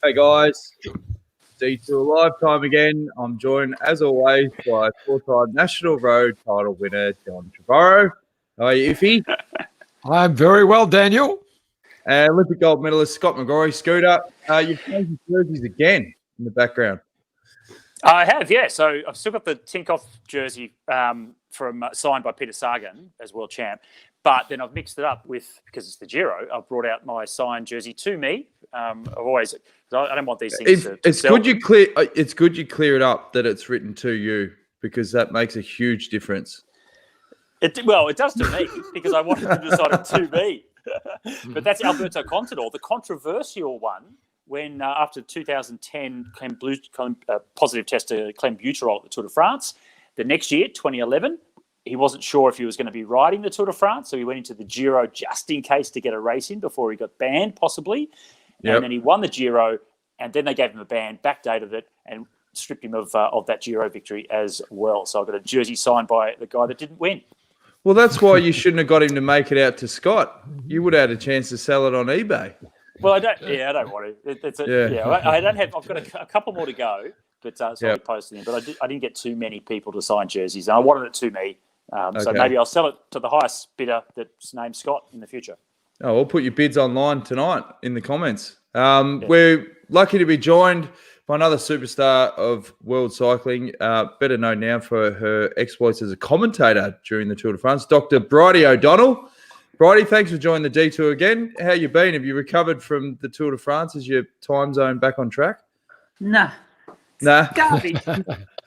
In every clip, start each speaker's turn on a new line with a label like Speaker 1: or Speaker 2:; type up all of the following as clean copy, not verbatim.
Speaker 1: Hey guys, Detour live time again. I'm joined as always by four-time National Road title winner John Trevorrow. How are you, Iffy?
Speaker 2: I'm very well, Daniel.
Speaker 1: And Olympic gold medalist Scott McGrory. Scooter, you've changed your jerseys again in the background.
Speaker 3: I have, yeah. So I've still got the Tinkoff jersey from signed by Peter Sagan as world champ, but then I've mixed it up with, because it's the Giro, I've brought out my signed jersey to me. I've always, I don't want these things to
Speaker 1: it's
Speaker 3: sell
Speaker 1: good you clear. It's good you clear it up that it's written to you, because that makes a huge difference.
Speaker 3: It does to me, because I wanted them to sign it to me. But that's Alberto Contador, the controversial one, when after 2010 positive test to clenbuterol at the Tour de France. The next year, 2011, he wasn't sure if he was going to be riding the Tour de France, so he went into the Giro just in case to get a race in before he got banned, possibly. Yep. And then he won the Giro, and then they gave him a ban, backdated it, and stripped him of that Giro victory as well. So I've got a jersey signed by the guy that didn't win.
Speaker 1: Well, that's why you shouldn't have got him to make it out to Scott. You would have had a chance to sell it on eBay.
Speaker 3: Well, I don't want to. I don't have. I've got a couple more to go, but so I'll be posting them. But I didn't get too many people to sign jerseys, and I wanted it to me. So maybe I'll sell it to the highest bidder that's named Scott in the future.
Speaker 1: Oh, we'll put your bids online tonight in the comments. We're lucky to be joined by another superstar of world cycling, better known now for her exploits as a commentator during the Tour de France, Dr. Bridie O'Donnell. Bridie, thanks for joining the Detour again. How you been? Have you recovered from the Tour de France? Is your time zone back on track?
Speaker 4: Nah. Garbage.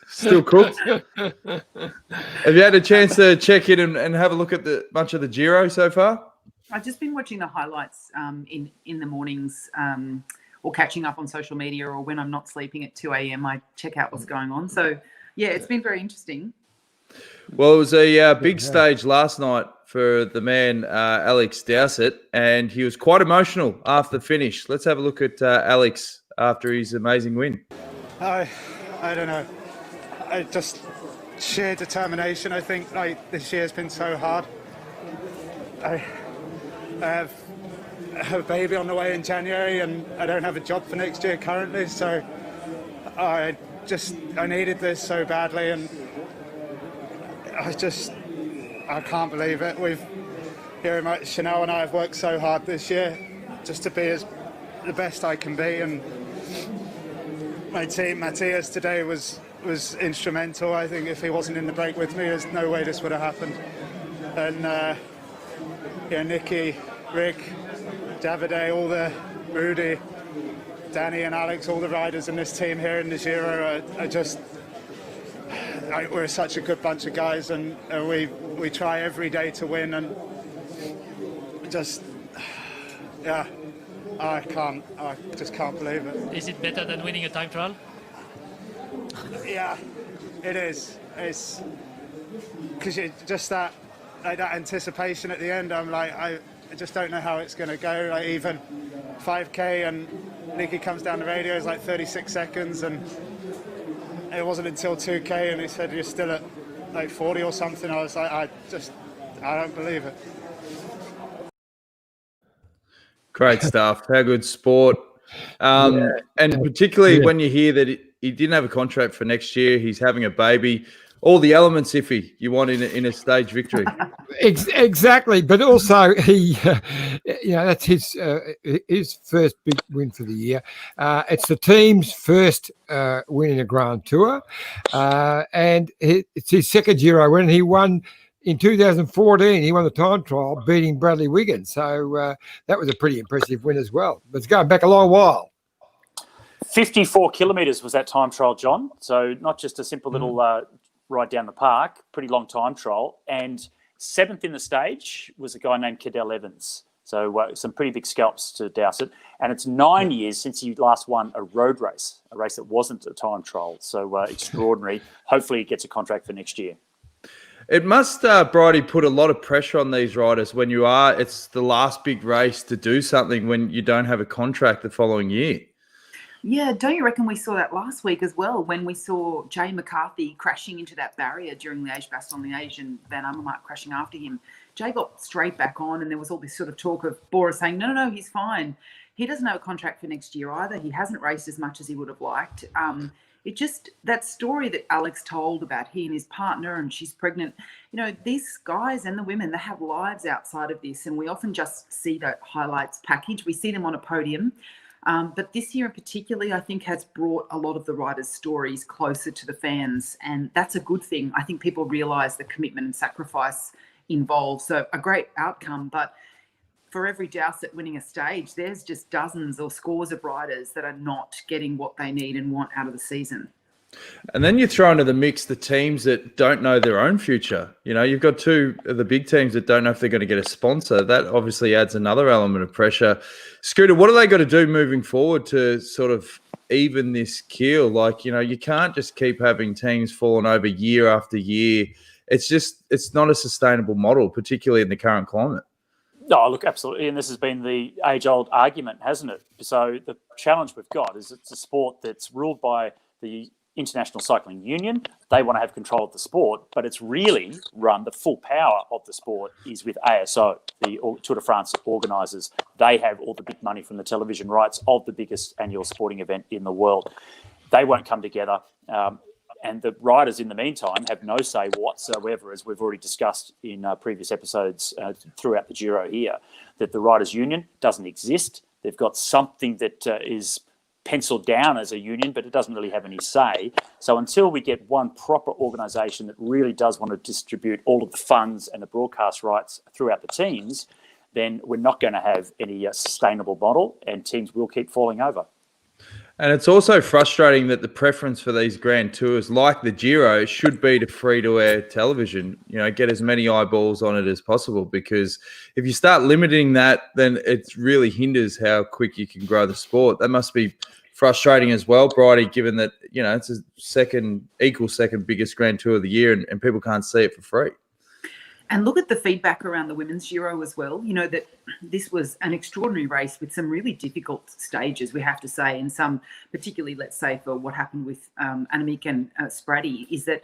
Speaker 1: Still cooked? Have you had a chance to check in and have a look at much of the Giro so far?
Speaker 4: I've just been watching the highlights in the mornings or catching up on social media, or when I'm not sleeping at 2 a.m. I check out what's going on. So, yeah, it's been very interesting.
Speaker 1: Well, it was a big stage last night for the man, Alex Dowsett, and he was quite emotional after the finish. Let's have a look at Alex after his amazing win.
Speaker 5: I don't know. Just sheer determination. I think this year has been so hard. I have a baby on the way in January, and I don't have a job for next year currently, so I needed this so badly, and I can't believe it. Chanel and I have worked so hard this year just to be the best I can be, and my team, Matthias, today was instrumental. I think if he wasn't in the break with me, there's no way this would have happened. And Nicky, Rick, Davide, Rudy, Danny and Alex, all the riders in this team here in the Giro we're such a good bunch of guys, and we try every day to win, and I just can't believe it.
Speaker 6: Is it better than winning a time trial?
Speaker 5: Yeah, it is. It's because just that anticipation at the end. I'm like, I just don't know how it's going to go. Like, even 5K, and Nicky comes down the radio, it's like 36 seconds, and it wasn't until 2K, and he said you're still at like 40 or something. I was like, I don't believe it.
Speaker 1: Great stuff. How good sport. And particularly when you hear that he didn't have a contract for next year, he's having a baby, all the elements, Iffy, you want in a stage victory.
Speaker 2: Exactly. But also that's his first big win for the year. It's the team's first win in a Grand Tour. And it's his second Giro win. He won in 2014, he won the time trial, beating Bradley Wiggins. So that was a pretty impressive win as well. But it's going back a long while.
Speaker 3: 54 kilometres was that time trial, John. So not just a simple little ride down the park, pretty long time trial. And seventh in the stage was a guy named Cadell Evans. So some pretty big scalps to Dowsett. And it's 9 years since he last won a road race, a race that wasn't a time trial. So extraordinary. Hopefully he gets a contract for next year.
Speaker 1: It must, Bridie, put a lot of pressure on these riders when it's the last big race to do something when you don't have a contract the following year.
Speaker 4: Yeah, don't you reckon we saw that last week as well, when we saw Jay McCarthy crashing into that barrier during the Liège-Bastogne-Liège and Van Avermaet crashing after him? Jay got straight back on, and there was all this sort of talk of Bora saying, no, he's fine. he doesn't have a contract for next year either. He hasn't raced as much as he would have liked. That story that Alex told about he and his partner and she's pregnant, these guys and the women, they have lives outside of this, and we often just see the highlights package. We see them on a podium. But this year in particularly, I think, has brought a lot of the riders' stories closer to the fans, and that's a good thing. I think people realise the commitment and sacrifice involved. So a great outcome, but for every Dowsett winning a stage, there's just dozens or scores of riders that are not getting what they need and want out of the season.
Speaker 1: And then you throw into the mix the teams that don't know their own future. You've got two of the big teams that don't know if they're going to get a sponsor. That obviously adds another element of pressure. Scooter, what are they got to do moving forward to sort of even this keel? You can't just keep having teams falling over year after year. It's not a sustainable model, particularly in the current climate.
Speaker 3: No, look, absolutely. And this has been the age-old argument, hasn't it? So the challenge we've got is it's a sport that's ruled by the International Cycling Union. They want to have control of the sport, but it's really run, the full power of the sport is with ASO, the Tour de France organisers. They have all the big money from the television rights of the biggest annual sporting event in the world. They won't come together. And the riders, in the meantime, have no say whatsoever, as we've already discussed in previous episodes throughout the Giro here, that the Riders' Union doesn't exist. They've got something that is penciled down as a union, but it doesn't really have any say. So until we get one proper organisation that really does want to distribute all of the funds and the broadcast rights throughout the teams, then we're not going to have any sustainable model, and teams will keep falling over.
Speaker 1: And it's also frustrating that the preference for these grand tours, like the Giro, should be to free-to-air television, get as many eyeballs on it as possible, because if you start limiting that, then it really hinders how quick you can grow the sport. That must be frustrating as well, Bridie, given that, it's a second biggest grand tour of the year and people can't see it for free.
Speaker 4: And look at the feedback around the women's Giro as well. That this was an extraordinary race with some really difficult stages, we have to say, and some particularly, let's say, for what happened with Annemiek and Spraddy, is that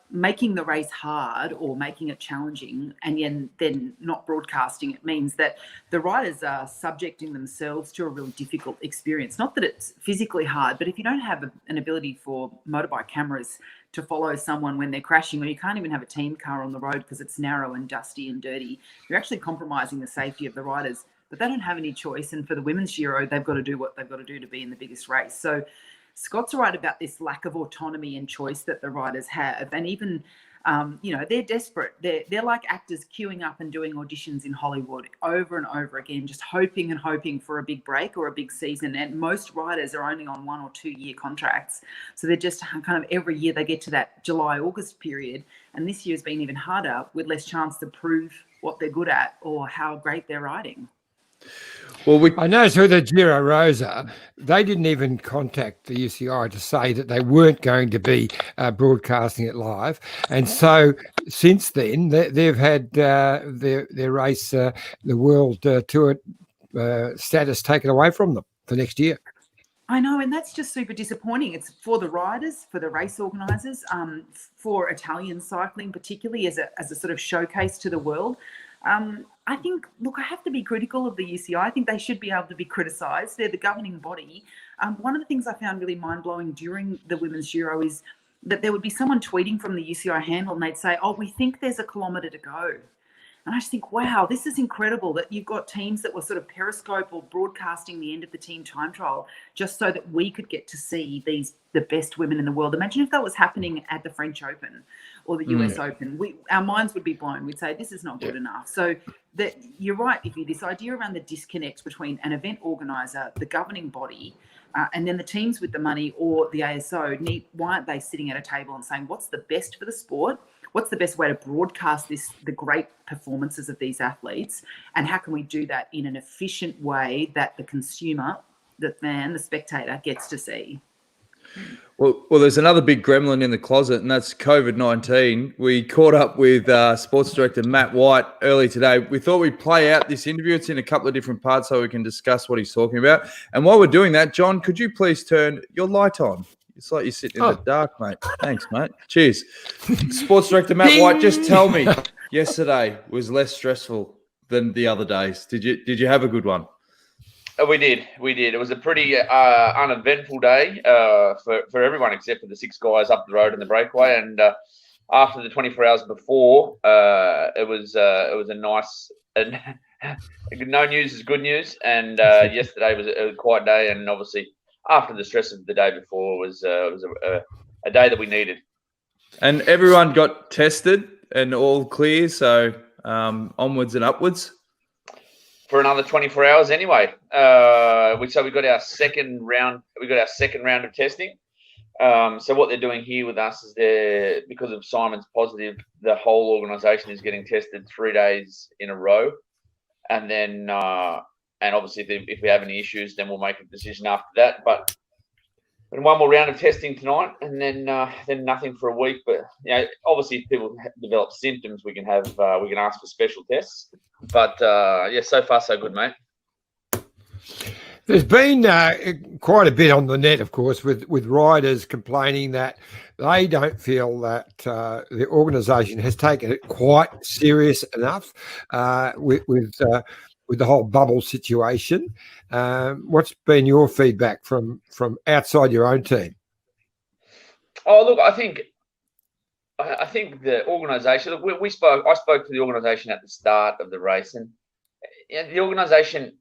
Speaker 4: making the race hard or making it challenging and then not broadcasting it means that the riders are subjecting themselves to a really difficult experience. Not that it's physically hard, but if you don't have an ability for motorbike cameras to follow someone when they're crashing, or you can't even have a team car on the road because it's narrow and dusty and dirty, you're actually compromising the safety of the riders. But they don't have any choice. And for the women's Giro, they've got to do what they've got to do to be in the biggest race. So Scott's right about this lack of autonomy and choice that the riders have. And even, they're desperate. They're like actors queuing up and doing auditions in Hollywood over and over again, just hoping and hoping for a big break or a big season. And most riders are only on 1 or 2 year contracts. So they're just kind of every year they get to that July, August period. And this year has been even harder with less chance to prove what they're good at or how great they're riding.
Speaker 2: Well, I noticed with the Giro Rosa, they didn't even contact the UCI to say that they weren't going to be broadcasting it live. And so since then, they've had their race, the World Tour status taken away from them for next year.
Speaker 4: I know, and that's just super disappointing. It's for the riders, for the race organisers, for Italian cycling, particularly as a sort of showcase to the world. I think, I have to be critical of the UCI. I think they should be able to be criticised. They're the governing body. One of the things I found really mind-blowing during the Women's Giro is that there would be someone tweeting from the UCI handle and they'd say, we think there's a kilometre to go. And I just think, wow, this is incredible that you've got teams that were sort of periscope or broadcasting the end of the team time trial just so that we could get to see the best women in the world. Imagine if that was happening at the French Open or the US Open. Our minds would be blown. We'd say, this is not good enough. So you're right, Iffy, this idea around the disconnect between an event organiser, the governing body, and then the teams with the money or the ASO, why aren't they sitting at a table and saying, what's the best for the sport? What's the best way to broadcast the great performances of these athletes? And how can we do that in an efficient way that the consumer, the fan, the spectator gets to see?
Speaker 1: Well, there's another big gremlin in the closet, and that's COVID-19. We caught up with Sports Director Matt White early today. We thought we'd play out this interview. It's in a couple of different parts so we can discuss what he's talking about. And while we're doing that, John, could you please turn your light on? It's like you're sitting in the dark, mate. Thanks, mate. Cheers. Sports Director Matt White, just tell me, yesterday was less stressful than the other days. Did you have a good one?
Speaker 7: We did. It was a pretty uneventful day for everyone except for the 6 guys up the road in the breakaway. And after the 24 hours before, it was a nice. And no news is good news. And yesterday was a quiet day. And obviously, after the stress of the day before, was a day that we needed.
Speaker 1: And everyone got tested and all clear. So onwards and upwards.
Speaker 7: For another 24 hours anyway. So we got our second round. We got our second round of testing. So what they're doing here with us is because of Simon's positive, the whole organisation is getting tested 3 days in a row, and then and obviously if we have any issues, then we'll make a decision after that. But one more round of testing tonight, and then nothing for a week. But obviously if people develop symptoms, we can ask for special tests. But so far so good, mate.
Speaker 2: There's been quite a bit on the net, of course, with riders complaining that they don't feel that the organisation has taken it quite serious enough with the whole bubble situation. What's been your feedback from outside your own team?
Speaker 7: Oh, look, I think the organisation. I spoke to the organisation at the start of the race, and the organisation.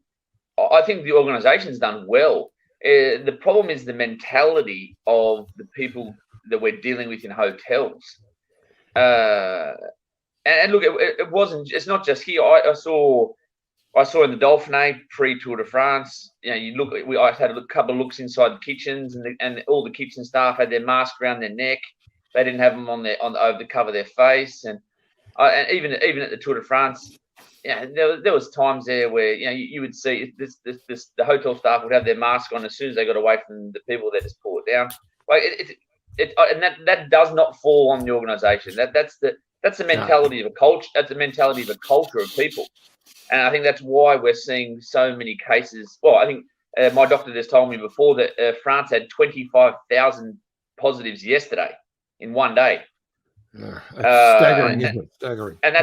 Speaker 7: I think the organisation's done well. The problem is the mentality of the people that we're dealing with in hotels. And look, it wasn't. It's not just here. I saw in the Dauphiné pre-Tour de France. You look. I had a couple of looks inside the kitchens, and all the kitchen staff had their mask around their neck. They didn't have them over the cover of their face, and even at the Tour de France. There was times there where you would see the hotel staff would have their mask on as soon as they got away from the people. They just pull it down. Like and that does not fall on the organisation. That's the mentality of a culture. That's the mentality of a culture of people, and I think that's why we're seeing so many cases. Well, I think my doctor just told me before that France had 25,000 positives yesterday in one day.
Speaker 2: Staggering, isn't it? Staggering.
Speaker 7: And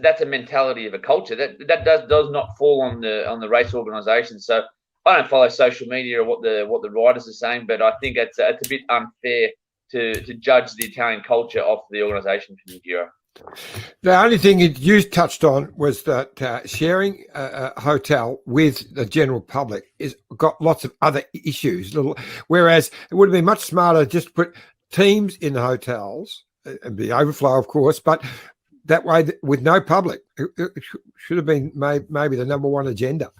Speaker 7: that's a mentality of a culture that does not fall on the race organisation. So I don't follow social media or what the riders are saying, but I think it's a bit unfair to judge the Italian culture off the organisation from the Giro.
Speaker 2: The only thing you touched on was that sharing a hotel with the general public is got lots of other issues. Whereas it would have been much smarter just to put teams in the hotels. And be overflow, of course, but that way with no public, it should have been maybe the number one agenda.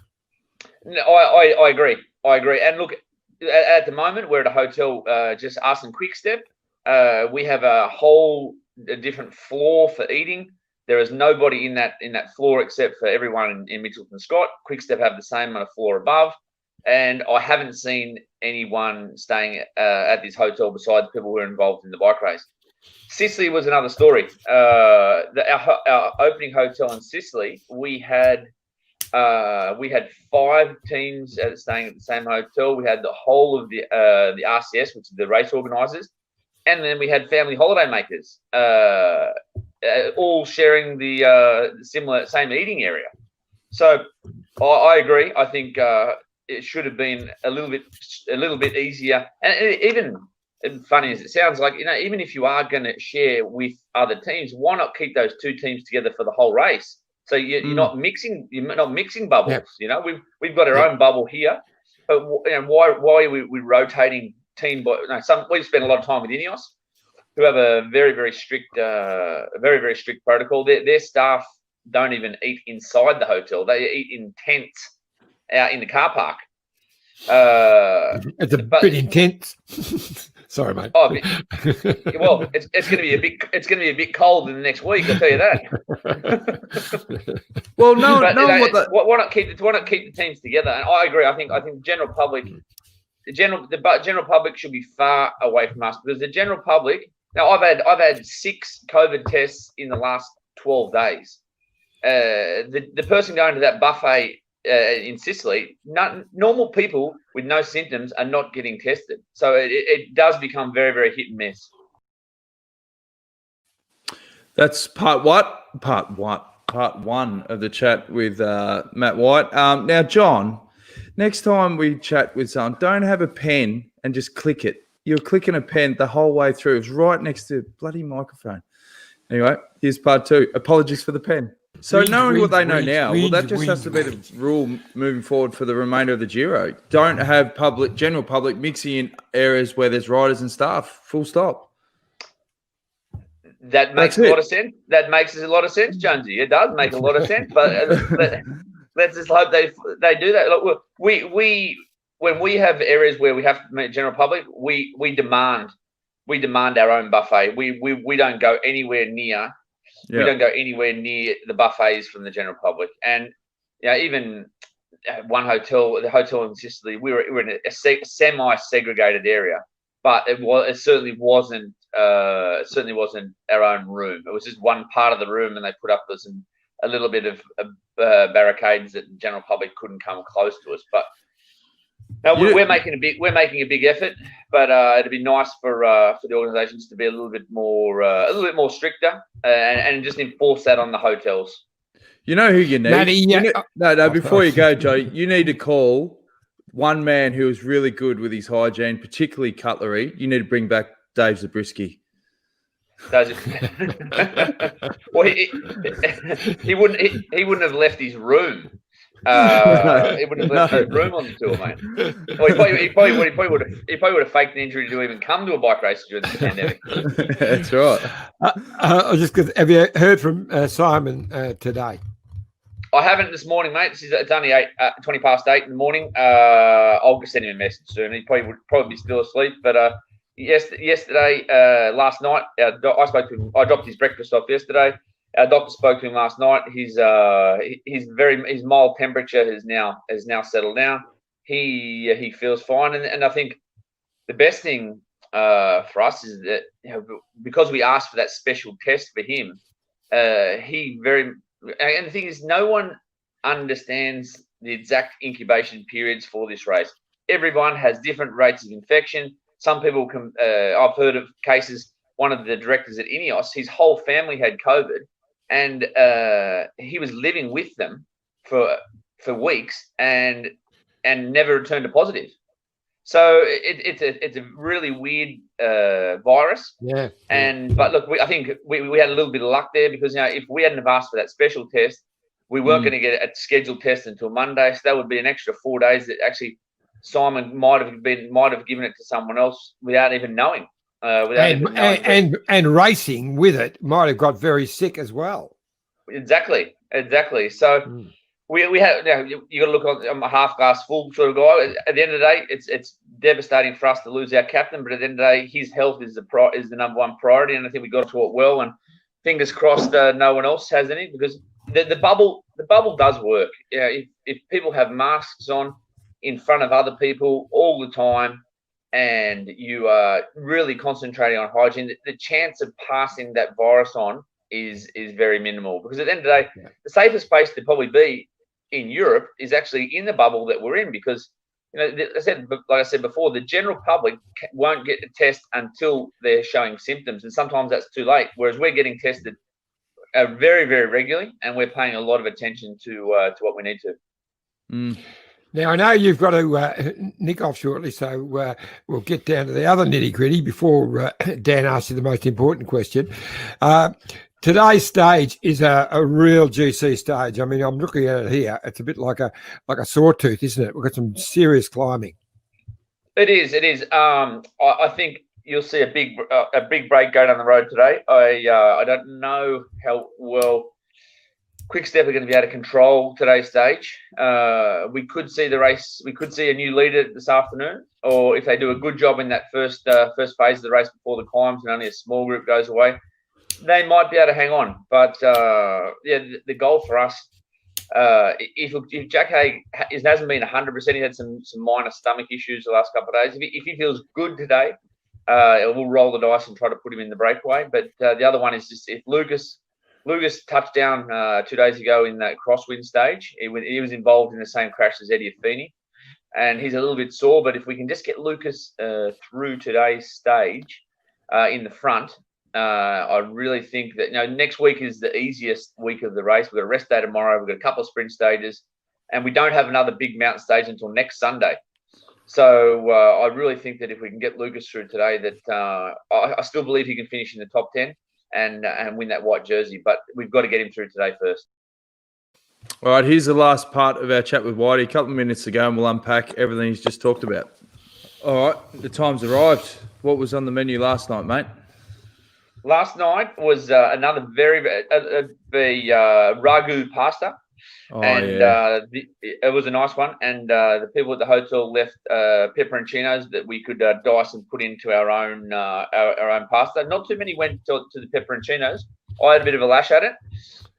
Speaker 7: No, I agree. And look, at the moment we're at a hotel, just us and Quickstep. We have a different floor for eating. There is nobody in that floor except for everyone in Mitchelton-Scott. Quickstep have the same on a floor above, and I haven't seen anyone staying at this hotel besides people who are involved in the bike race. Sicily was another story. Our opening hotel in Sicily, we had 5 teams staying at the same hotel. We had the whole of the RCS, which is the race organisers, and then we had family holiday makers, all sharing the same eating area. So I agree. I think it should have been a little bit easier, and funny as it sounds, like even if you are going to share with other teams, why not keep those 2 teams together for the whole race? So you're not mixing bubbles. Yep. We've got our own bubble here, but why are we rotating team? We've spent a lot of time with Ineos, who have a very very strict protocol. Their staff don't even eat inside the hotel; they eat in tents out in the car park.
Speaker 2: It's a bit intense. Sorry, mate.
Speaker 7: Oh, well, it's going to be a bit cold in the next week. I'll tell you that.
Speaker 1: Well,
Speaker 7: why not keep the teams together? And I agree. I think general public, the general public should be far away from us, because the general public. Now, I've had 6 COVID tests in the last 12 days. The person going to that buffet in Sicily, normal people with no symptoms are not getting tested. So it does become very, very hit and miss.
Speaker 1: That's part one of the chat with Matt White. Now, John, next time we chat with someone, don't have a pen and just click it. You're clicking a pen the whole way through. It's right next to the bloody microphone. Anyway, here's part 2. Apologies for the pen. So knowing what they know now, well, that just has to be the rule moving forward for the remainder of the Giro. Don't have general public mixing in areas where there's riders and staff. Full stop.
Speaker 7: That makes a lot of sense. That makes a lot of sense, Jonesy. It does make a lot of sense. But let's just hope they do that. Look, we when we have areas where we have to meet general public, we demand our own buffet. We don't go anywhere near. Yeah. We don't go anywhere near the buffets from the general public. And even one hotel, the hotel in Sicily, we were in a semi-segregated area, but it certainly wasn't our own room. It was just one part of the room, and they put up a little bit of barricades that the general public couldn't come close to us. But no, we're making a big effort, but it'd be nice for the organisations to be a little bit more stricter and just enforce that on the hotels.
Speaker 1: You know who you need? Matty, before you go, Joe, you need to call one man who is really good with his hygiene, particularly cutlery. You need to bring back Dave Zabriskie.
Speaker 7: Well, he wouldn't have left his room. He wouldn't have left his room on the tour, mate. Well, he probably would have faked an injury to even come to a bike race during the pandemic.
Speaker 1: That's right.
Speaker 7: Have
Speaker 2: you heard from Simon today?
Speaker 7: I haven't this morning, mate. It's only 20 past 8 in the morning. I'll send him a message soon. He would probably be still asleep. But yesterday, last night, I spoke to him. I dropped his breakfast off yesterday. Our doctor spoke to him last night. His mild temperature has now settled down. He feels fine, and I think the best thing for us is that because we asked for that special test for him, and the thing is, no one understands the exact incubation periods for this race. Everyone has different rates of infection. Some people can. I've heard of cases. One of the directors at Ineos, his whole family had COVID. And he was living with them for weeks and never returned a positive. So it's a really weird virus.
Speaker 2: Yeah.
Speaker 7: But look, I think we had a little bit of luck there because if we hadn't have asked for that special test, we weren't going to get a scheduled test until Monday. So that would be an extra 4 days that actually Simon might have given it to someone else without even knowing.
Speaker 2: And racing with it might have got very sick as well.
Speaker 7: Exactly. So we have you got to look on a half glass full sort of guy. At the end of the day, it's devastating for us to lose our captain, but at the end of the day, his health is the number one priority, and I think we got to it well. And fingers crossed, no one else has any because the bubble does work. If people have masks on in front of other people all the time, and you are really concentrating on hygiene, the chance of passing that virus on is very minimal. Because at the end of the day, the safest place to probably be in Europe is actually in the bubble that we're in. Because like I said before, the general public won't get a test until they're showing symptoms, and sometimes that's too late. Whereas we're getting tested very, very regularly, and we're paying a lot of attention to what we need to.
Speaker 2: Now, I know you've got to nick off shortly, so we'll get down to the other nitty-gritty before Dan asks you the most important question. Today's stage is a real GC stage. I mean, I'm looking at it here. It's a bit like a sawtooth, isn't it? We've got some serious climbing.
Speaker 7: It is. I think you'll see a big break go down the road today. I don't know how well Quickstep are going to be able to control today's stage. We could see the race. We could see a new leader this afternoon, or if they do a good job in that first phase of the race before the climbs and only a small group goes away, they might be able to hang on. But the goal for us, if Jack Haig hasn't been 100%, he had some minor stomach issues the last couple of days. If he feels good today, we'll roll the dice and try to put him in the breakaway. But the other one is just if Lucas touched down 2 days ago in that crosswind stage. He was involved in the same crash as Eddie Affini, and he's a little bit sore. But if we can just get Lucas through today's stage in the front, I really think that next week is the easiest week of the race. We've got a rest day tomorrow. We've got a couple of sprint stages. and we don't have another big mountain stage until next Sunday. So I really think that if we can get Lucas through today, that I still believe he can finish in the top 10 and win that white jersey. But we've got to get him through today first.
Speaker 1: All right, here's the last part of our chat with Whitey. A couple of minutes to go, and we'll unpack everything he's just talked about. All right, the time's arrived. What was on the menu last night, mate?
Speaker 7: Last night was another very ragu pasta.
Speaker 1: Oh,
Speaker 7: it was a nice one. And the people at the hotel left pepperoncinos that we could dice and put into our own pasta. Not too many went to the pepperoncinos. I had a bit of a lash at it,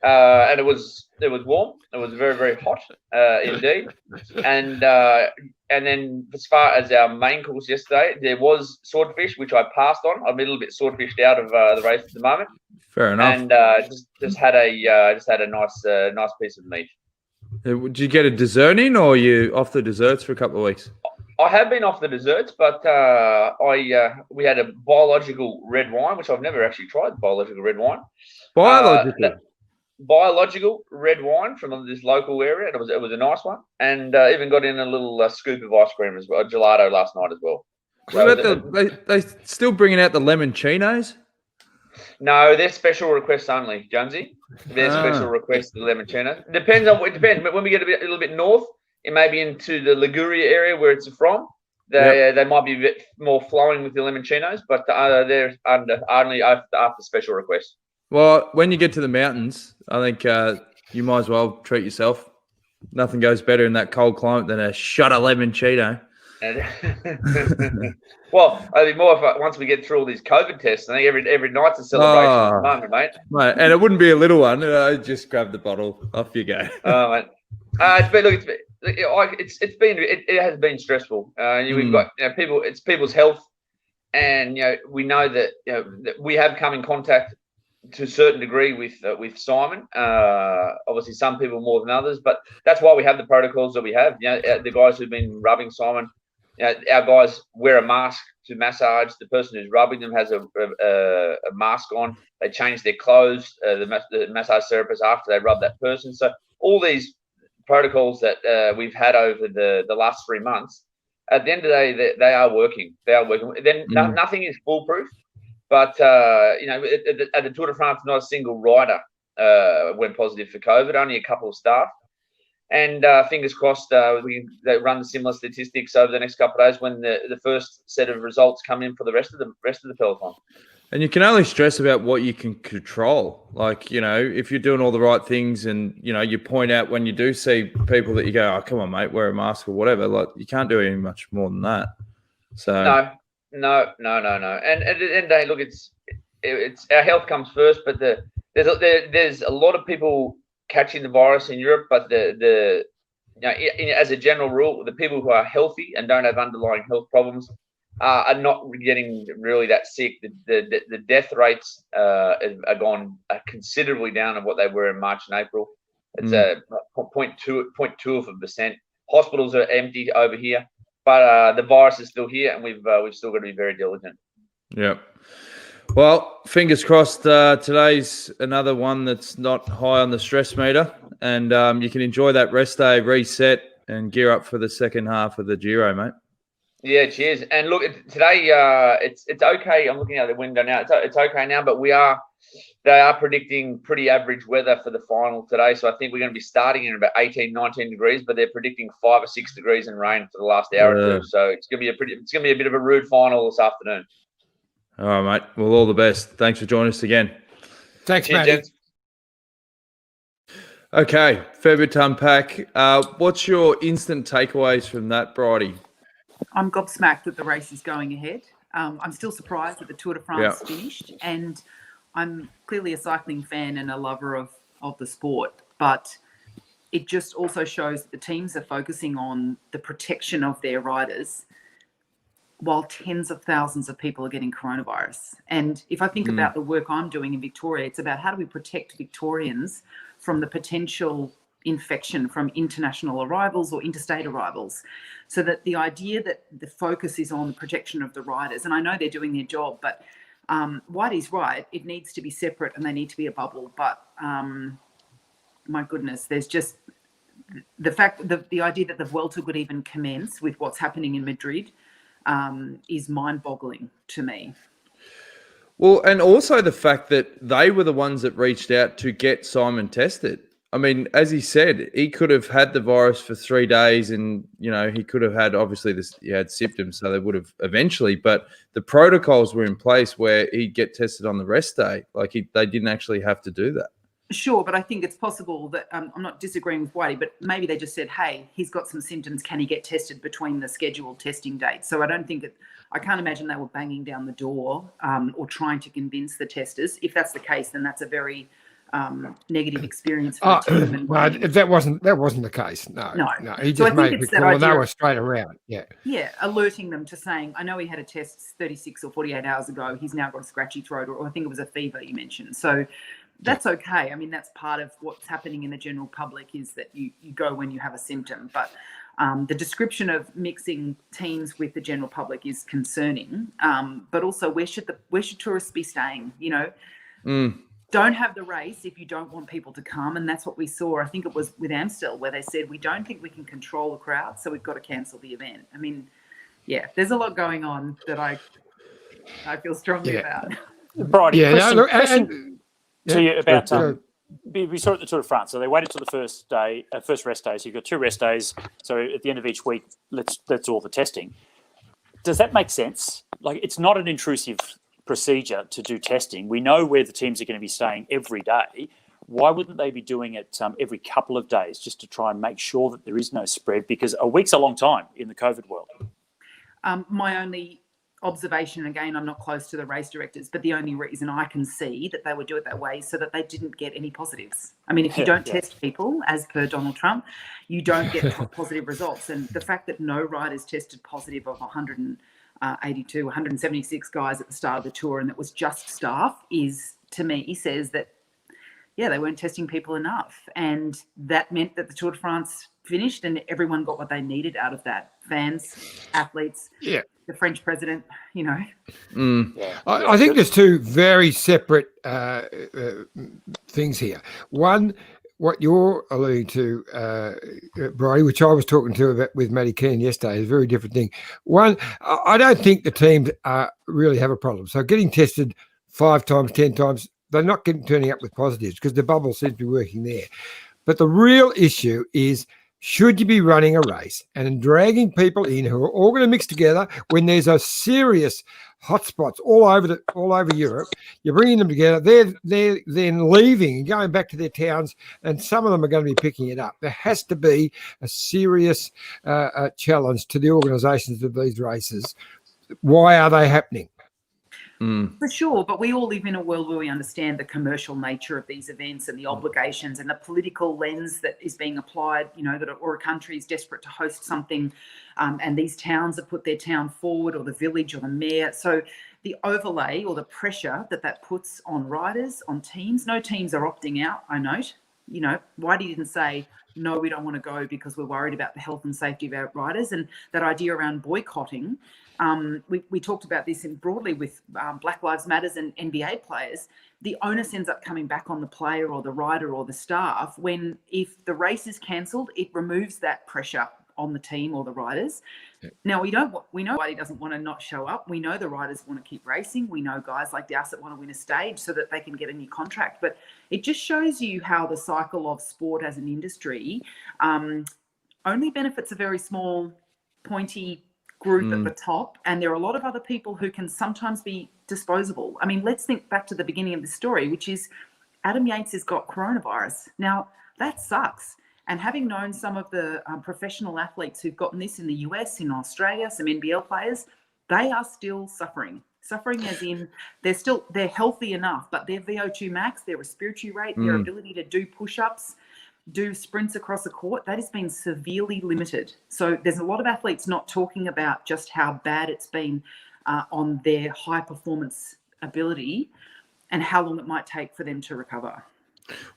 Speaker 7: and it was warm. It was very, very hot indeed. And then as far as our main course yesterday, there was swordfish, which I passed on. I'm a little bit swordfished out of the race at the moment.
Speaker 1: Fair enough.
Speaker 7: And just had a nice piece of meat.
Speaker 1: Did you get a dessert in, or are you off the desserts for a couple of weeks?
Speaker 7: I have been off the desserts, but we had a biological red wine, which I've never actually tried. Biological red wine. Biological red wine from this local area. It was a nice one, and even got in a little scoop of ice cream as well, gelato last night as well.
Speaker 1: They still bringing out the lemon chinos?
Speaker 7: No, they're special requests only, Jonesy. They're special requests, the lemon chinos. It depends. But when we get a little bit north, it may be into the Liguria area where it's from. They might be a bit more flowing with the lemon chinos, but they're only after special requests.
Speaker 1: Well, when you get to the mountains, I think you might as well treat yourself. Nothing goes better in that cold climate than a shot of lemon Cheeto.
Speaker 7: Well, I think more once we get through all these COVID tests, I think every night's a celebration at the moment, mate.
Speaker 1: And it wouldn't be a little one. Just grab the bottle, off you go.
Speaker 7: Oh, mate. It has been stressful. We've got people. It's people's health, and we know that that we have come in contact to a certain degree with Simon. Obviously, some people more than others, but that's why we have the protocols that we have. The guys who've been rubbing Simon, our guys wear a mask to massage. The person who's rubbing them has a mask on. They change their clothes. The massage therapist after they rub that person. So all these protocols that we've had over the last 3 months, at the end of the day, they are working. They are working. Then nothing is foolproof. But, at the Tour de France, not a single rider went positive for COVID, only a couple of staff. And fingers crossed, they run similar statistics over the next couple of days when the first set of results come in for the rest of the peloton.
Speaker 1: And you can only stress about what you can control. Like, if you're doing all the right things and, you point out when you do see people that you go, oh, come on, mate, wear a mask or whatever. Like, you can't do any much more than that. So No. And at the end of the day, look, it's our health comes first, but there's a lot of people catching the virus in Europe, but as a general rule, the people who are healthy and don't have underlying health problems are not getting really that sick. The death rates are gone considerably down of what they were in March and April. It's 0.2%. Hospitals are empty over here. But the virus is still here, and we've still got to be very diligent. Yeah. Well, fingers crossed. Today's another one that's not high on the stress meter, and you can enjoy that rest day, reset, and gear up for the second half of the Giro, mate.
Speaker 7: Yeah, cheers. And look, today it's okay. I'm looking out the window now. It's okay now, but they are predicting pretty average weather for the final today. So I think we're going to be starting in about 18, 19 degrees, but they're predicting 5 or 6 degrees and rain for the last hour or two. So it's going to be a bit of a rude final this afternoon.
Speaker 1: All right, mate. Well, all the best. Thanks for joining us again.
Speaker 2: Thanks, mate.
Speaker 1: Okay, fair bit to unpack. What's your instant takeaways from that, Bridie?
Speaker 4: I'm gobsmacked that the race is going ahead. I'm still surprised that the Tour de France finished, and I'm clearly a cycling fan and a lover of the sport, but it just also shows that the teams are focusing on the protection of their riders while tens of thousands of people are getting coronavirus. And if I think about the work I'm doing in Victoria, it's about how do we protect Victorians from the potential infection from international arrivals or interstate arrivals, so that the idea that the focus is on the protection of the riders, and I know they're doing their job, but Whitey's right, it needs to be separate and they need to be a bubble. But my goodness, there's the idea that the Vuelta would even commence with what's happening in Madrid is mind-boggling to me.
Speaker 1: Well, and also the fact that they were the ones that reached out to get Simon tested. I mean, as he said, he could have had the virus for 3 days, and he could have had he had symptoms, so they would have eventually. But the protocols were in place where he'd get tested on the rest day. Like they didn't actually have to do that.
Speaker 4: Sure, but I think it's possible that I'm not disagreeing with Whitey, but maybe they just said, "Hey, he's got some symptoms. Can he get tested between the scheduled testing dates?" So I can't imagine they were banging down the door or trying to convince the testers. If that's the case, then that's a very negative experience for the team.
Speaker 2: No, that wasn't the case. No. He just made the call, and they were straight around.
Speaker 4: Yeah, alerting them to saying, "I know he had a test 36 or 48 hours ago. He's now got a scratchy throat," or I think it was a fever you mentioned. So that's okay. I mean, that's part of what's happening in the general public is that you go when you have a symptom. But the description of mixing teams with the general public is concerning. But also, where should tourists be staying? Don't have the race if you don't want people to come. And that's what we saw. I think it was with Amstel where they said, we don't think we can control the crowd, so we've got to cancel the event. I mean, yeah, there's a lot going on that I feel strongly about.
Speaker 3: Bridie, question to you about we saw it at the Tour de France. So they waited till the first rest day. So you've got 2 rest days. So at the end of each week, let's do all the testing. Does that make sense? Like, it's not an intrusive procedure to do testing. We know where the teams are going to be staying every day. Why wouldn't they be doing it every couple of days just to try and make sure that there is no spread? Because a week's a long time in the COVID world.
Speaker 4: My only observation, again, I'm not close to the race directors, but the only reason I can see that they would do it that way is so that they didn't get any positives. I mean, if you don't test people, as per Donald Trump, you don't get positive results. And the fact that no riders tested positive of 182, 176 guys at the start of the tour, and it was just staff, is, to me, says that, they weren't testing people enough. And that meant that the Tour de France finished and everyone got what they needed out of that. Fans, athletes, the French president,
Speaker 2: I think there's 2 very separate things here. One, what you're alluding to, Bridie, which I was talking to about with Matty Keane yesterday, is a very different thing. One, I don't think the teams really have a problem. So getting tested 5 times, 10 times, they're not turning up with positives because the bubble seems to be working there. But the real issue is, should you be running a race and dragging people in who are all going to mix together when there's a serious hotspots all over Europe? You're bringing them together. They're then leaving and going back to their towns, and some of them are going to be picking it up. There has to be a serious challenge to the organisations of these races. Why are they happening?
Speaker 4: For sure, but we all live in a world where we understand the commercial nature of these events and the obligations and the political lens that is being applied, or a country is desperate to host something and these towns have put their town forward, or the village or the mayor. So the overlay or the pressure that puts on riders, on teams, no teams are opting out, I note. Whitey didn't say, no, we don't want to go because we're worried about the health and safety of our riders. And that idea around boycotting, we talked about this broadly with Black Lives Matters and NBA players. The onus ends up coming back on the player or the rider or the staff when, if the race is cancelled, it removes that pressure on the team or the riders. Now, we know Whitey doesn't want to not show up. We know the riders want to keep racing. We know guys like Dowsett want to win a stage so that they can get a new contract. But it just shows you how the cycle of sport as an industry only benefits a very small, pointy group at the top. And there are a lot of other people who can sometimes be disposable. I mean, let's think back to the beginning of the story, which is Adam Yates has got coronavirus. Now, that sucks. And having known some of the professional athletes who've gotten this in the US, in Australia, some NBL players, they are still suffering. Suffering as in they're healthy enough, but their VO2 max, their respiratory rate, their ability to do push-ups, do sprints across the court, that has been severely limited. So there's a lot of athletes not talking about just how bad it's been on their high performance ability and how long it might take for them to recover.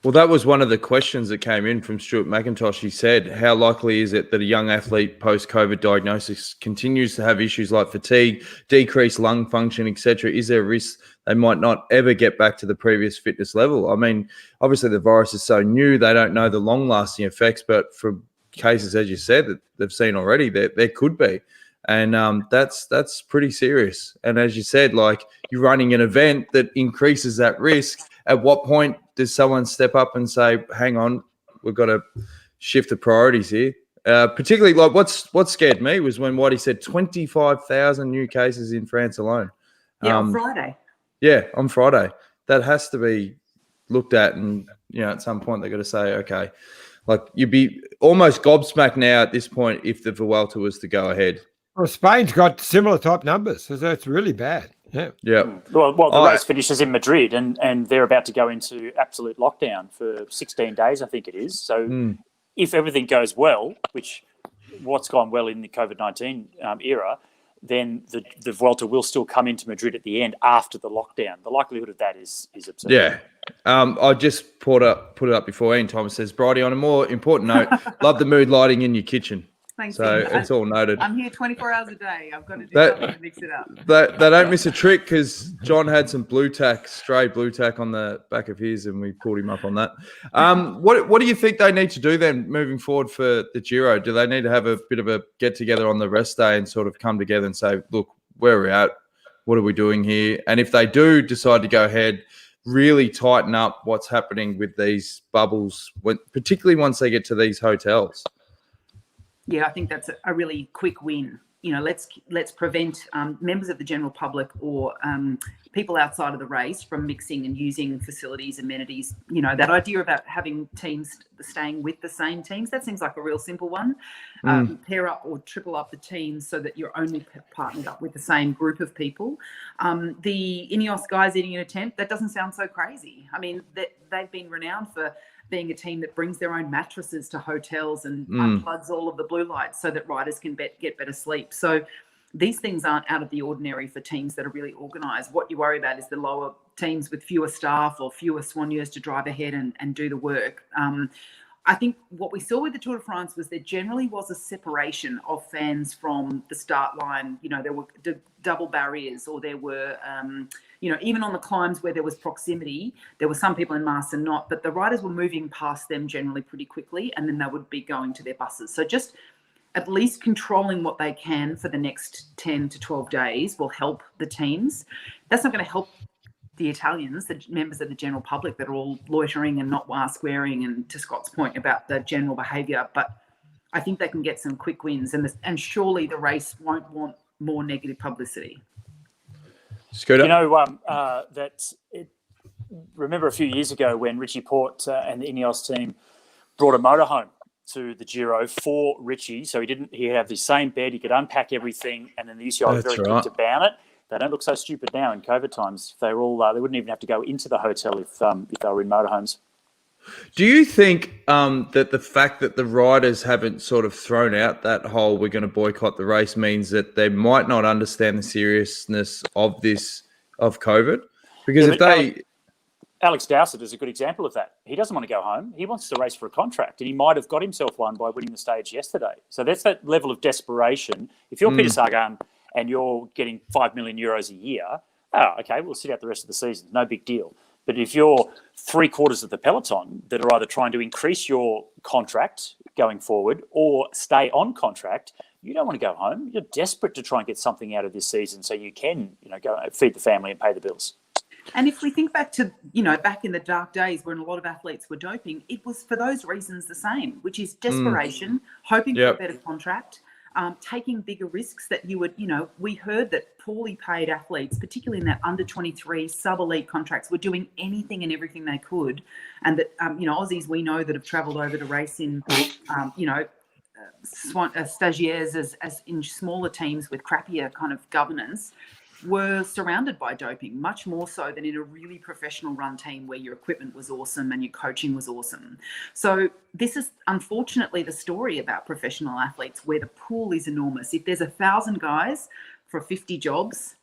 Speaker 1: Well, that was one of the questions that came in from Stuart McIntosh. He said, how likely is it that a young athlete post-COVID diagnosis continues to have issues like fatigue, decreased lung function, etc.? Is there a risk they might not ever get back to the previous fitness level? I mean, obviously the virus is so new, they don't know the long-lasting effects, but from cases, as you said, that they've seen already, there could be. And that's pretty serious. And as you said, like, you're running an event that increases that risk. At what point does someone step up and say, hang on, we've got to shift the priorities here? Particularly, like, what scared me was when Whitey said 25,000 new cases in France alone.
Speaker 4: Yeah, on Friday.
Speaker 1: Yeah, on Friday. That has to be looked at, and, you know, at some point they've got to say, okay, like, you'd be almost gobsmacked now at this point if the Vuelta was to go ahead.
Speaker 2: Well, Spain's got similar type numbers, so it's really bad. Yeah.
Speaker 1: Yeah.
Speaker 3: Well, the race finishes in Madrid, and they're about to go into absolute lockdown for 16 days, I think it is. So if everything goes well, which what's gone well in the COVID-19 era, then the Vuelta will still come into Madrid at the end after the lockdown. The likelihood of that is absurd.
Speaker 1: Yeah. I just put it up before Ian Thomas says, Bridie, on a more important note, love the mood lighting in your kitchen.
Speaker 4: Thanks.
Speaker 1: So it's all noted.
Speaker 4: I'm here 24 hours a day. I've got to do something to mix it up.
Speaker 1: They don't miss a trick, because John had some stray blue tack on the back of his, and we pulled him up on that. What do you think they need to do then moving forward for the Giro? Do they need to have a bit of a get together on the rest day and sort of come together and say, look, where we're at, what are we doing here? And if they do decide to go ahead, really tighten up what's happening with these bubbles, particularly once they get to these hotels.
Speaker 4: Yeah, I think that's a really quick win. You know, let's prevent members of the general public or people outside of the race from mixing and using facilities, amenities. You know, that idea about having teams staying with the same teams, that seems like a real simple one. Pair up or triple up the teams so that you're only partnered up with the same group of people. The Ineos guys eating in a tent, that doesn't sound so crazy. I mean, they've been renowned for being a team that brings their own mattresses to hotels and unplugs all of the blue lights so that riders can get better sleep. So these things aren't out of the ordinary for teams that are really organised. What you worry about is the lower teams with fewer staff or fewer soigneurs to drive ahead and do the work. I think what we saw with the Tour de France was there generally was a separation of fans from the start line. You know, there were double barriers, or there were, you know, even on the climbs where there was proximity, there were some people in masks and not, but the riders were moving past them generally pretty quickly, and then they would be going to their buses. So just at least controlling what they can for the next 10 to 12 days will help the teams. That's not going to help the Italians, the members of the general public that are all loitering and not mask wearing, and to Scott's point about the general behaviour. But I think they can get some quick wins, and surely the race won't want more negative publicity.
Speaker 1: Scooter?
Speaker 3: You know, remember a few years ago when Richie Porte and the Ineos team brought a motorhome to the Giro for Richie, so he'd have the same bed, he could unpack everything, and then the UCI was very quick to ban it. They don't look so stupid now in COVID times. They wouldn't even have to go into the hotel if they were in motorhomes.
Speaker 1: Do you think that the fact that the riders haven't sort of thrown out that whole "we're going to boycott the race" means that they might not understand the seriousness of COVID? Because
Speaker 3: Alex Dowsett is a good example of that. He doesn't want to go home. He wants to race for a contract, and he might have got himself one by winning the stage yesterday. So that's that level of desperation. If you're Peter Sagan and you're getting €5 million a year, okay, we'll sit out the rest of the season. No big deal. But if you're 3/4 of the peloton that are either trying to increase your contract going forward or stay on contract, you don't want to go home. You're desperate to try and get something out of this season so you can, go feed the family and pay the bills.
Speaker 4: And if we think back to, back in the dark days when a lot of athletes were doping, it was for those reasons the same, which is desperation, hoping for a better contract, taking bigger risks that you would, we heard that poorly paid athletes, particularly in that under 23 sub-elite contracts, were doing anything and everything they could. And that, Aussies we know that have travelled over to race in, stagiaires as in smaller teams with crappier kind of governance, were surrounded by doping, much more so than in a really professional run team where your equipment was awesome and your coaching was awesome. So this is unfortunately the story about professional athletes where the pool is enormous. If there's 1,000 guys for 50 jobs,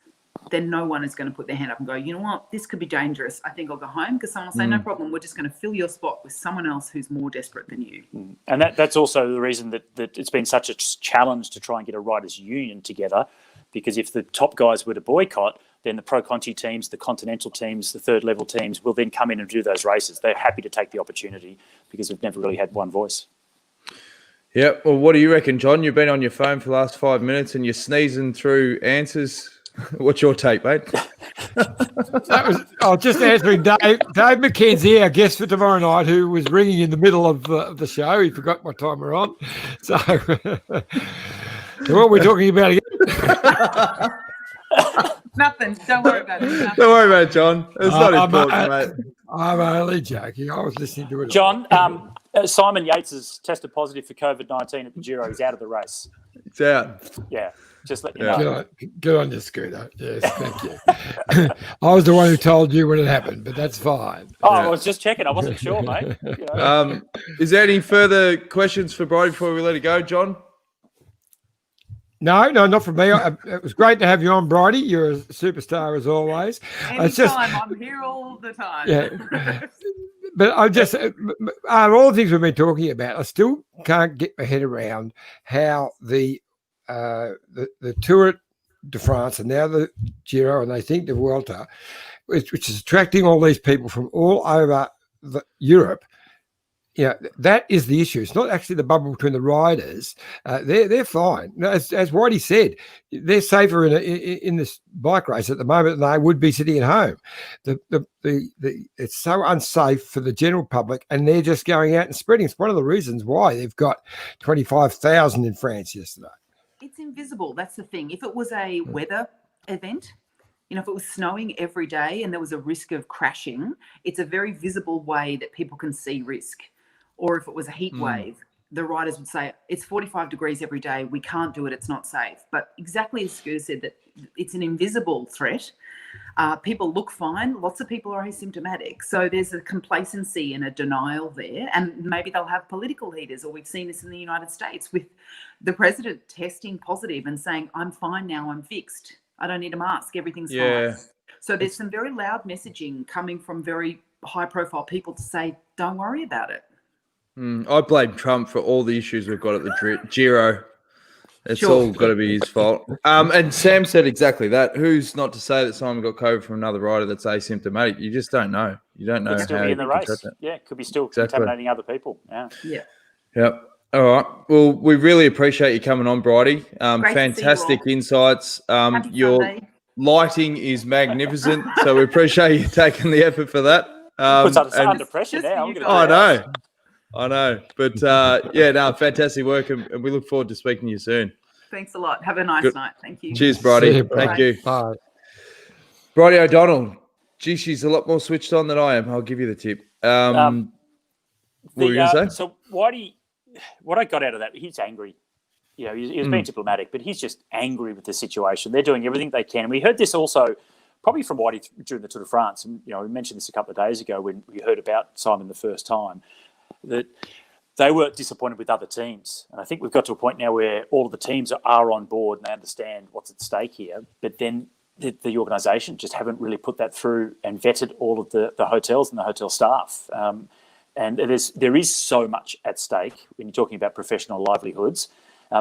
Speaker 4: then no one is going to put their hand up and go, you know what, this could be dangerous. I think I'll go home, because someone will say, no problem, we're just going to fill your spot with someone else who's more desperate than you.
Speaker 3: And that's also the reason that it's been such a challenge to try and get a riders' union together, because if the top guys were to boycott, then the pro-Conti teams, the continental teams, the third-level teams will then come in and do those races. They're happy to take the opportunity because they've never really had one voice.
Speaker 1: Yeah. Well, what do you reckon, John? You've been on your phone for the last 5 minutes and you're sneezing through answers. What's your take, mate?
Speaker 2: I was just answering Dave McKenzie, our guest for tomorrow night, who was ringing in the middle of the show. He forgot what time we're on. So, so what are we talking about again?
Speaker 4: Nothing. Don't worry about it. Nothing.
Speaker 1: Don't worry about it, John. It's not important, mate.
Speaker 2: I'm only joking. I was listening to it.
Speaker 3: John, Simon Yates has tested positive for COVID-19 at the Giro. He's out of the race.
Speaker 1: It's out.
Speaker 3: Yeah, just let you know.
Speaker 2: Good on you, Scooter. Yes, thank you. I was the one who told you when it happened, but that's fine.
Speaker 3: Oh, I was just checking. I wasn't sure, mate. You know.
Speaker 1: Is there any further questions for Bridie before we let it go, John?
Speaker 2: No, not from me. It was great to have you on, Bridie. You're a superstar as always.
Speaker 4: Anytime. I'm here all the time.
Speaker 2: Yeah. But I just, all the things we've been talking about, I still can't get my head around how the Tour de France and now the Giro and they think the Vuelta, which is attracting all these people from all over Europe. Yeah, that is the issue. It's not actually the bubble between the riders. They're fine. As Whitey said, they're safer in this bike race at the moment than they would be sitting at home. It's so unsafe for the general public, and they're just going out and spreading. It's one of the reasons why they've got 25,000 in France yesterday.
Speaker 4: It's invisible. That's the thing. If it was a weather event, if it was snowing every day and there was a risk of crashing, it's a very visible way that people can see risk. Or if it was a heat wave, the riders would say, it's 45 degrees every day. We can't do it. It's not safe. But exactly as Scooter said, that it's an invisible threat. People look fine. Lots of people are asymptomatic. So there's a complacency and a denial there. And maybe they'll have political leaders, or we've seen this in the United States with the president testing positive and saying, I'm fine now. I'm fixed. I don't need a mask. Everything's fine. So there's some very loud messaging coming from very high-profile people to say, don't worry about it.
Speaker 1: I blame Trump for all the issues we've got at the Giro. It's all got to be his fault. And Sam said exactly that. Who's not to say that Simon got COVID from another rider that's asymptomatic? You just don't know. You don't know.
Speaker 3: Could still be in the race. Yeah, could be still contaminating other people. Yeah.
Speaker 1: Yep. All right. Well, we really appreciate you coming on, Bridie. Fantastic insights. Your lighting is magnificent, so we appreciate you taking the effort for that.
Speaker 3: Puts us under pressure now.
Speaker 1: I know. But, fantastic work, and we look forward to speaking to you soon.
Speaker 4: Thanks a lot. Have a nice night. Thank you.
Speaker 1: Cheers, Bridie. Thank you.
Speaker 2: Bye.
Speaker 1: Bridie O'Donnell. Gee, she's a lot more switched on than I am. I'll give you the tip. What were you going to say?
Speaker 3: So, Whitey, what I got out of that, he's angry. He was being diplomatic, but he's just angry with the situation. They're doing everything they can. And we heard this also probably from Whitey during the Tour de France. And, we mentioned this a couple of days ago when we heard about Simon the first time, that they were disappointed with other teams. And I think we've got to a point now where all of the teams are on board and they understand what's at stake here. But then the organisation just haven't really put that through and vetted all of the hotels and the hotel staff. And there is so much at stake when you're talking about professional livelihoods.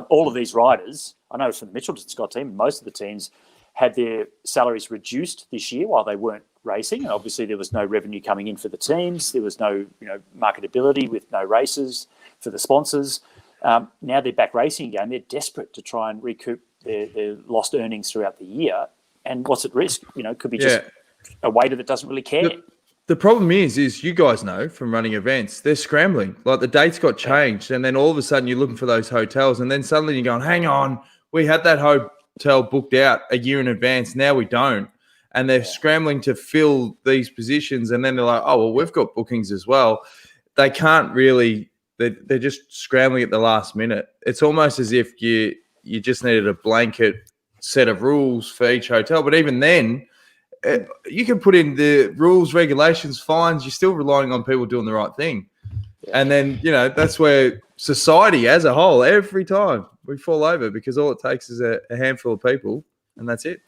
Speaker 3: All of these riders, I know from the Mitchelton-Scott team, most of the teams had their salaries reduced this year while they weren't racing. And obviously there was no revenue coming in for the teams. There was no marketability with no races for the sponsors. Now they're back racing again. They're desperate to try and recoup their lost earnings throughout the year. And what's at risk, could be just a waiter that doesn't really care.
Speaker 1: The problem is you guys know from running events, they're scrambling. Like the dates got changed, and then all of a sudden you're looking for those hotels, and then suddenly you're going, hang on, we had that hotel booked out a year in advance. Now we don't. And they're scrambling to fill these positions, and then they're like, oh, well, we've got bookings as well. They can't really – they're just scrambling at the last minute. It's almost as if you just needed a blanket set of rules for each hotel. But even then – you can put in the rules, regulations, fines. You're still relying on people doing the right thing. And then, that's where society as a whole, every time we fall over because all it takes is a handful of people and that's it.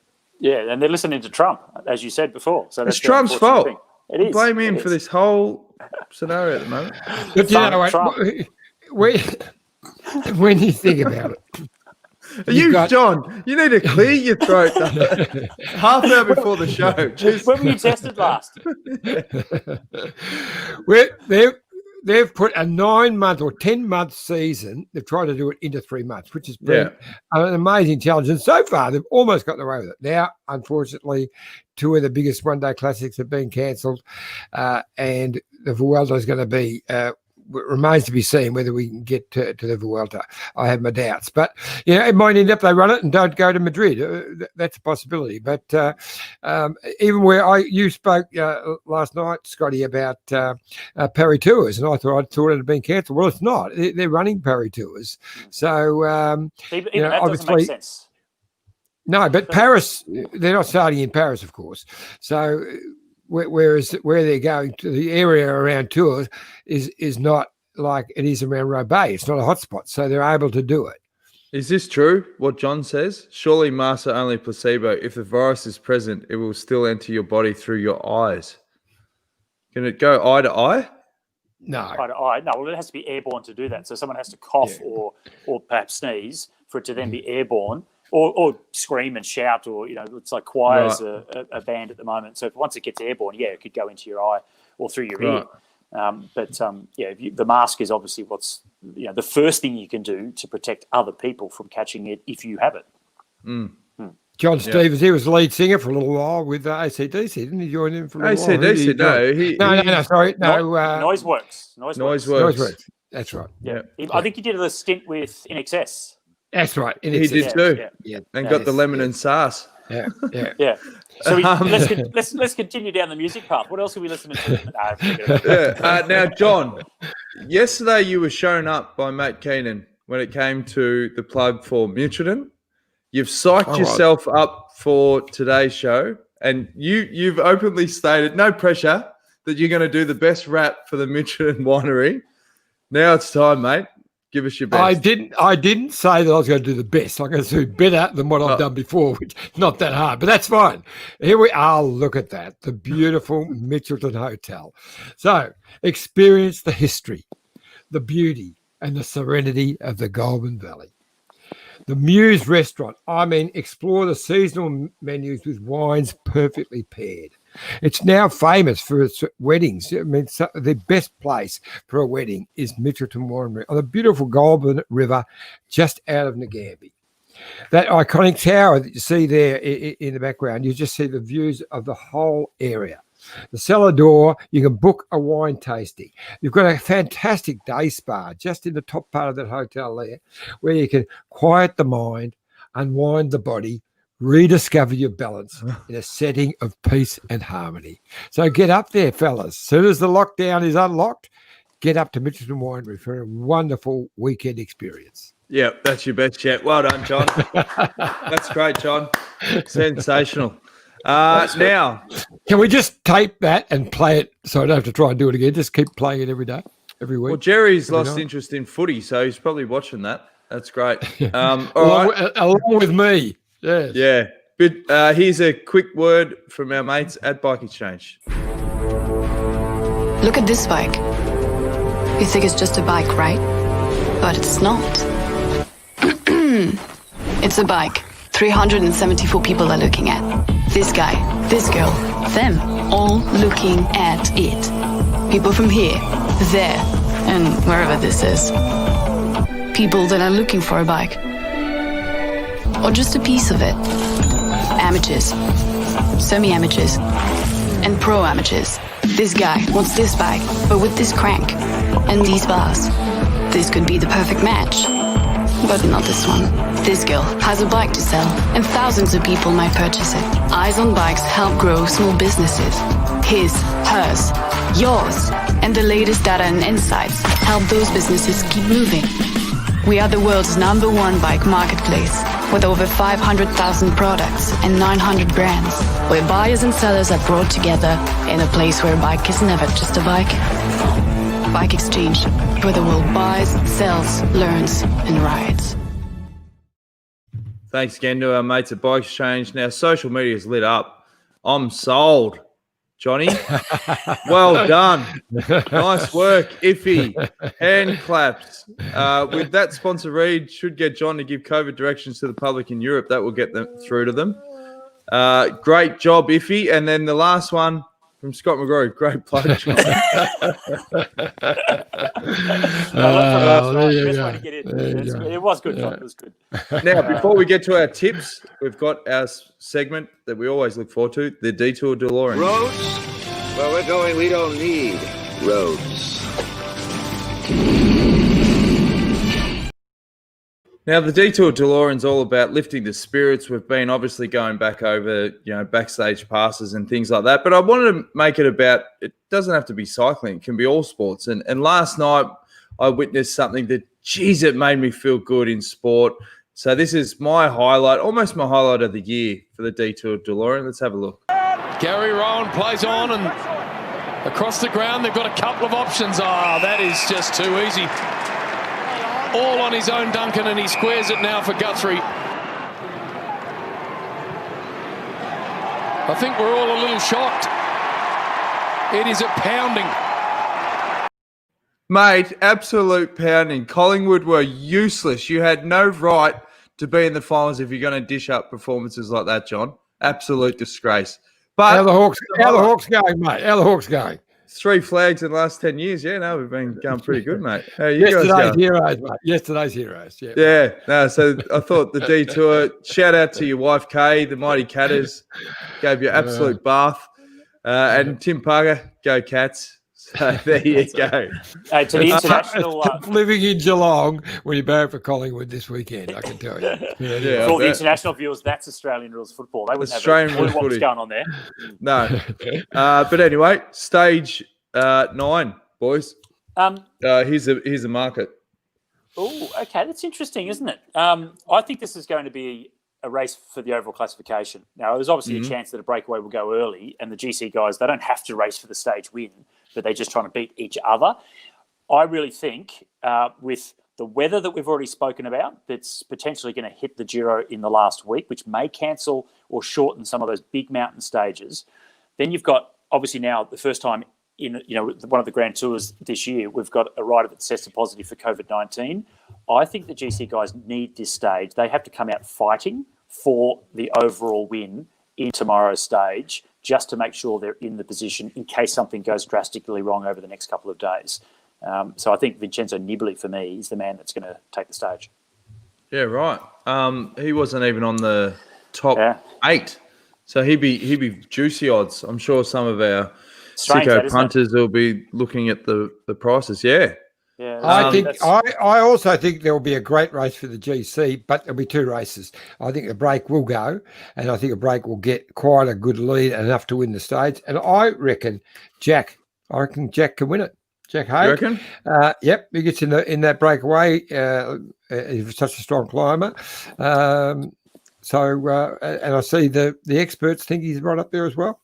Speaker 3: Yeah, and they're listening to Trump, as you said before. So
Speaker 1: It's
Speaker 3: that's the
Speaker 1: Trump's
Speaker 3: unfortunate
Speaker 1: fault.
Speaker 3: thing. It is.
Speaker 1: Blame him
Speaker 3: It
Speaker 1: for
Speaker 3: is.
Speaker 1: this whole scenario at the moment.
Speaker 2: But you know
Speaker 3: Trump.
Speaker 2: what? When you think about it,
Speaker 1: John, you need to clear your throat half an hour before the show. Just,
Speaker 3: When were you tested last?
Speaker 2: they've put a 9-month or 10-month season. They've tried to do it into 3 months, which has been an amazing challenge. And so far, they've almost gotten away with it. Now, unfortunately, 2 of the biggest one-day classics have been cancelled, and the Vuelta is going to be. Remains to be seen whether we can get to the Vuelta. I have my doubts, but it might end up they run it and don't go to Madrid. That's a possibility. But even where you spoke last night, Scotty, about Paris Tours, and I thought it had been cancelled. Well, it's not. They're running Paris Tours, so
Speaker 3: Even that doesn't make sense.
Speaker 2: No, but Paris, they're not starting in Paris, of course. So. Where they're going to the area around Tours is not like it is around Roubaix. It's not a hotspot, so they're able to do it.
Speaker 1: is this true, what John says? Surely masks are only placebo. If the virus is present, it will still enter your body through your eyes. Can it go eye to eye?
Speaker 2: No.
Speaker 3: Eye to eye. No, well, it has to be airborne to do that. So someone has to cough or perhaps sneeze for it to then be airborne. Or scream and shout, or it's like choir's a band at the moment. So once it gets airborne, it could go into your eye or through your ear. The mask is obviously what's the first thing you can do to protect other people from catching it if you have it.
Speaker 2: John Stevens, he was the lead singer for a little while with ACDC, didn't he? Join him for a little while.
Speaker 1: ACDC,
Speaker 3: Noiseworks.
Speaker 2: Noiseworks. That's right.
Speaker 3: Yeah. I think he did a stint with In Excess.
Speaker 2: That's right.
Speaker 1: He did too.
Speaker 2: Yeah.
Speaker 1: And got the lemon and sauce.
Speaker 2: Yeah.
Speaker 3: So let's continue down the music path. What else are we listening to?
Speaker 1: Now, John, yesterday you were shown up by Matt Keenan when it came to the plug for Mitchelton. You've psyched yourself up for today's show, and you've openly stated, no pressure, that you're going to do the best rap for the Mitchelton winery. Now it's time, mate. Give us your best.
Speaker 2: I didn't say that I was going to do the best. I'm going to do better than what I've done before, which is not that hard, but that's fine. Here we are. Look at that. The beautiful Mitchelton Hotel. So experience the history, the beauty, and the serenity of the Goulburn Valley. The Muse restaurant. Explore the seasonal menus with wines perfectly paired. It's now famous for its weddings. The best place for a wedding is Mitchelton Winery on the beautiful Goulburn River just out of Ngambie. That iconic tower that you see there in the background, you just see the views of the whole area. The cellar door, you can book a wine tasting. You've got a fantastic day spa just in the top part of that hotel there, where you can quiet the mind, unwind the body, rediscover your balance in a setting of peace and harmony. So get up there, fellas. As soon as the lockdown is unlocked, get up to Mitchelton Winery for a wonderful weekend experience.
Speaker 1: Yeah, that's your best yet. Well done, John. That's great, John. Sensational. Now,
Speaker 2: can we just tape that and play it so I don't have to try and do it again? Just keep playing it every day, every week.
Speaker 1: Well, Jerry's lost interest in footy, so he's probably watching that. That's great.
Speaker 2: Along with me. Yes.
Speaker 1: Yeah. But here's a quick word from our mates at Bike Exchange.
Speaker 8: Look at this bike. You think it's just a bike, right? But it's not. It's a bike 374 people are looking at. This guy, this girl, them, all looking at it. People from here, there, and wherever this is. People that are looking for a bike. Or just a piece of it. Amateurs, semi-amateurs, and pro-amateurs. This guy wants this bike, but with this crank and these bars. This could be the perfect match. But not this one. This girl has a bike to sell, and thousands of people might purchase it. Eyes on Bikes help grow small businesses. His, hers, yours, and the latest data and insights help those businesses keep moving. We are the world's #1 bike marketplace, with over 500,000 products and 900 brands, where buyers and sellers are brought together in a place where a bike is never just a bike. Bike Exchange, where the world buys, sells, learns, and rides.
Speaker 1: Thanks again to our mates at Bike Exchange. Now, social media is lit up. I'm sold, Johnny. Well done. Nice work, Iffy. Hand claps. With that sponsor read, should get John to give COVID directions to the public in Europe. That will get them through to them. Great job, Iffy. And then the last one from Scott McGrew. Great plug, John.
Speaker 3: It was good, John. It was good.
Speaker 1: Now, before we get to our tips, we've got our segment that we always look forward to, the Detour DeLorean.
Speaker 9: Roads? Where we're going, we don't need roads.
Speaker 1: Now, the Detour DeLorean's all about lifting the spirits. We've been obviously going back over, backstage passes and things like that. But I wanted to make it about, it doesn't have to be cycling. It can be all sports. And last night, I witnessed something that, geez, it made me feel good in sport. So this is my highlight, almost my highlight of the year for the Detour DeLorean. Let's have a look.
Speaker 10: Gary Rowan plays on and across the ground. They've got a couple of options. That is just too easy. All on his own, Duncan, and he squares it now for Guthrie. I think we're all a little shocked. It is a pounding.
Speaker 1: Mate, absolute pounding. Collingwood were useless. You had no right to be in the finals if you're going to dish up performances like that, John. Absolute disgrace. But
Speaker 2: how the Hawks going, mate? How the Hawks going?
Speaker 1: 3 flags in the last 10 years. Yeah, no, we've been going pretty good, mate. How you guys
Speaker 2: Yesterday's
Speaker 1: going?
Speaker 2: heroes, mate. Yesterday's heroes. Yeah.
Speaker 1: Yeah. No, so I thought the Detour, shout out to your wife, Kay, the Mighty Catters, gave you absolute bath. And Tim Parker, go Cats. So there you go.
Speaker 3: Hey, to the international...
Speaker 2: living in Geelong when you barrack for Collingwood this weekend, I can tell you.
Speaker 3: For all the international viewers, that's Australian rules football. They wouldn't
Speaker 1: Australian
Speaker 3: have a clue what's going on there.
Speaker 1: No. But anyway, stage 9, boys. Here's a market.
Speaker 3: Oh, okay. That's interesting, isn't it? I think this is going to be a race for the overall classification. Now, there's obviously a chance that a breakaway will go early, and the GC guys, they don't have to race for the stage win, but they're just trying to beat each other. I really think with the weather that we've already spoken about, that's potentially going to hit the Giro in the last week, which may cancel or shorten some of those big mountain stages. Then you've got, obviously now, the first time in one of the Grand Tours this year, we've got a rider that's tested positive for COVID-19. I think the GC guys need this stage. They have to come out fighting for the overall win in tomorrow's stage, just to make sure they're in the position in case something goes drastically wrong over the next couple of days. So I think Vincenzo Nibali, for me, is the man that's going to take the stage.
Speaker 1: Yeah, right. He wasn't even on the top 8. So he'd be juicy odds. I'm sure some of our sicko punters will be looking at the prices. Yeah.
Speaker 3: Yeah,
Speaker 2: I also think there will be a great race for the GC, but there'll be 2 races. I think a break will go, and I think a break will get quite a good lead, enough to win the stage. And I reckon Jack can win it. Jack Haig.
Speaker 1: You reckon?
Speaker 2: Yep, he gets in that breakaway. He's such a strong climber. And I see the experts think he's right up there as well.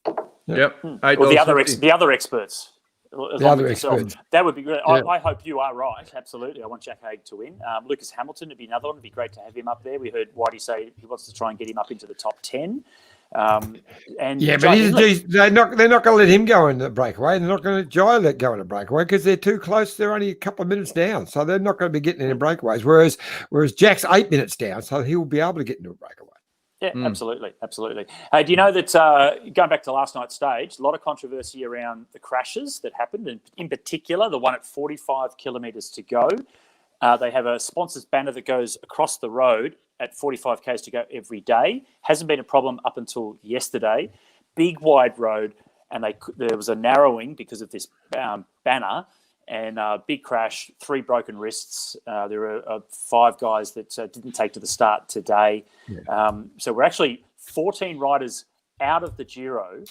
Speaker 1: Yep.
Speaker 3: Well, the other experts. That would be great. Yeah. I hope you are right. Absolutely. I want Jack Haig to win. Lucas Hamilton would be another one. It'd be great to have him up there. We heard Whitey say he wants to try and get him up into the top 10. But they're not going to let him go in the breakaway. They're not going to let go in a breakaway because they're too close. They're only a couple of minutes down, so they're not going to be getting any breakaways. Whereas Jack's 8 minutes down, so he'll be able to get into a breakaway. Yeah, absolutely. Hey, do you know that going back to last night's stage, a lot of controversy around the crashes that happened, and in particular, the one at 45 kilometres to go. They have a sponsors banner that goes across the road at 45 k's to go every day. Hasn't been a problem up until yesterday. Big wide road, and there was a narrowing because of this banner. And big crash, 3 broken wrists. There are 5 guys that didn't take to the start today. Yeah. So we're actually 14 riders out of the Giro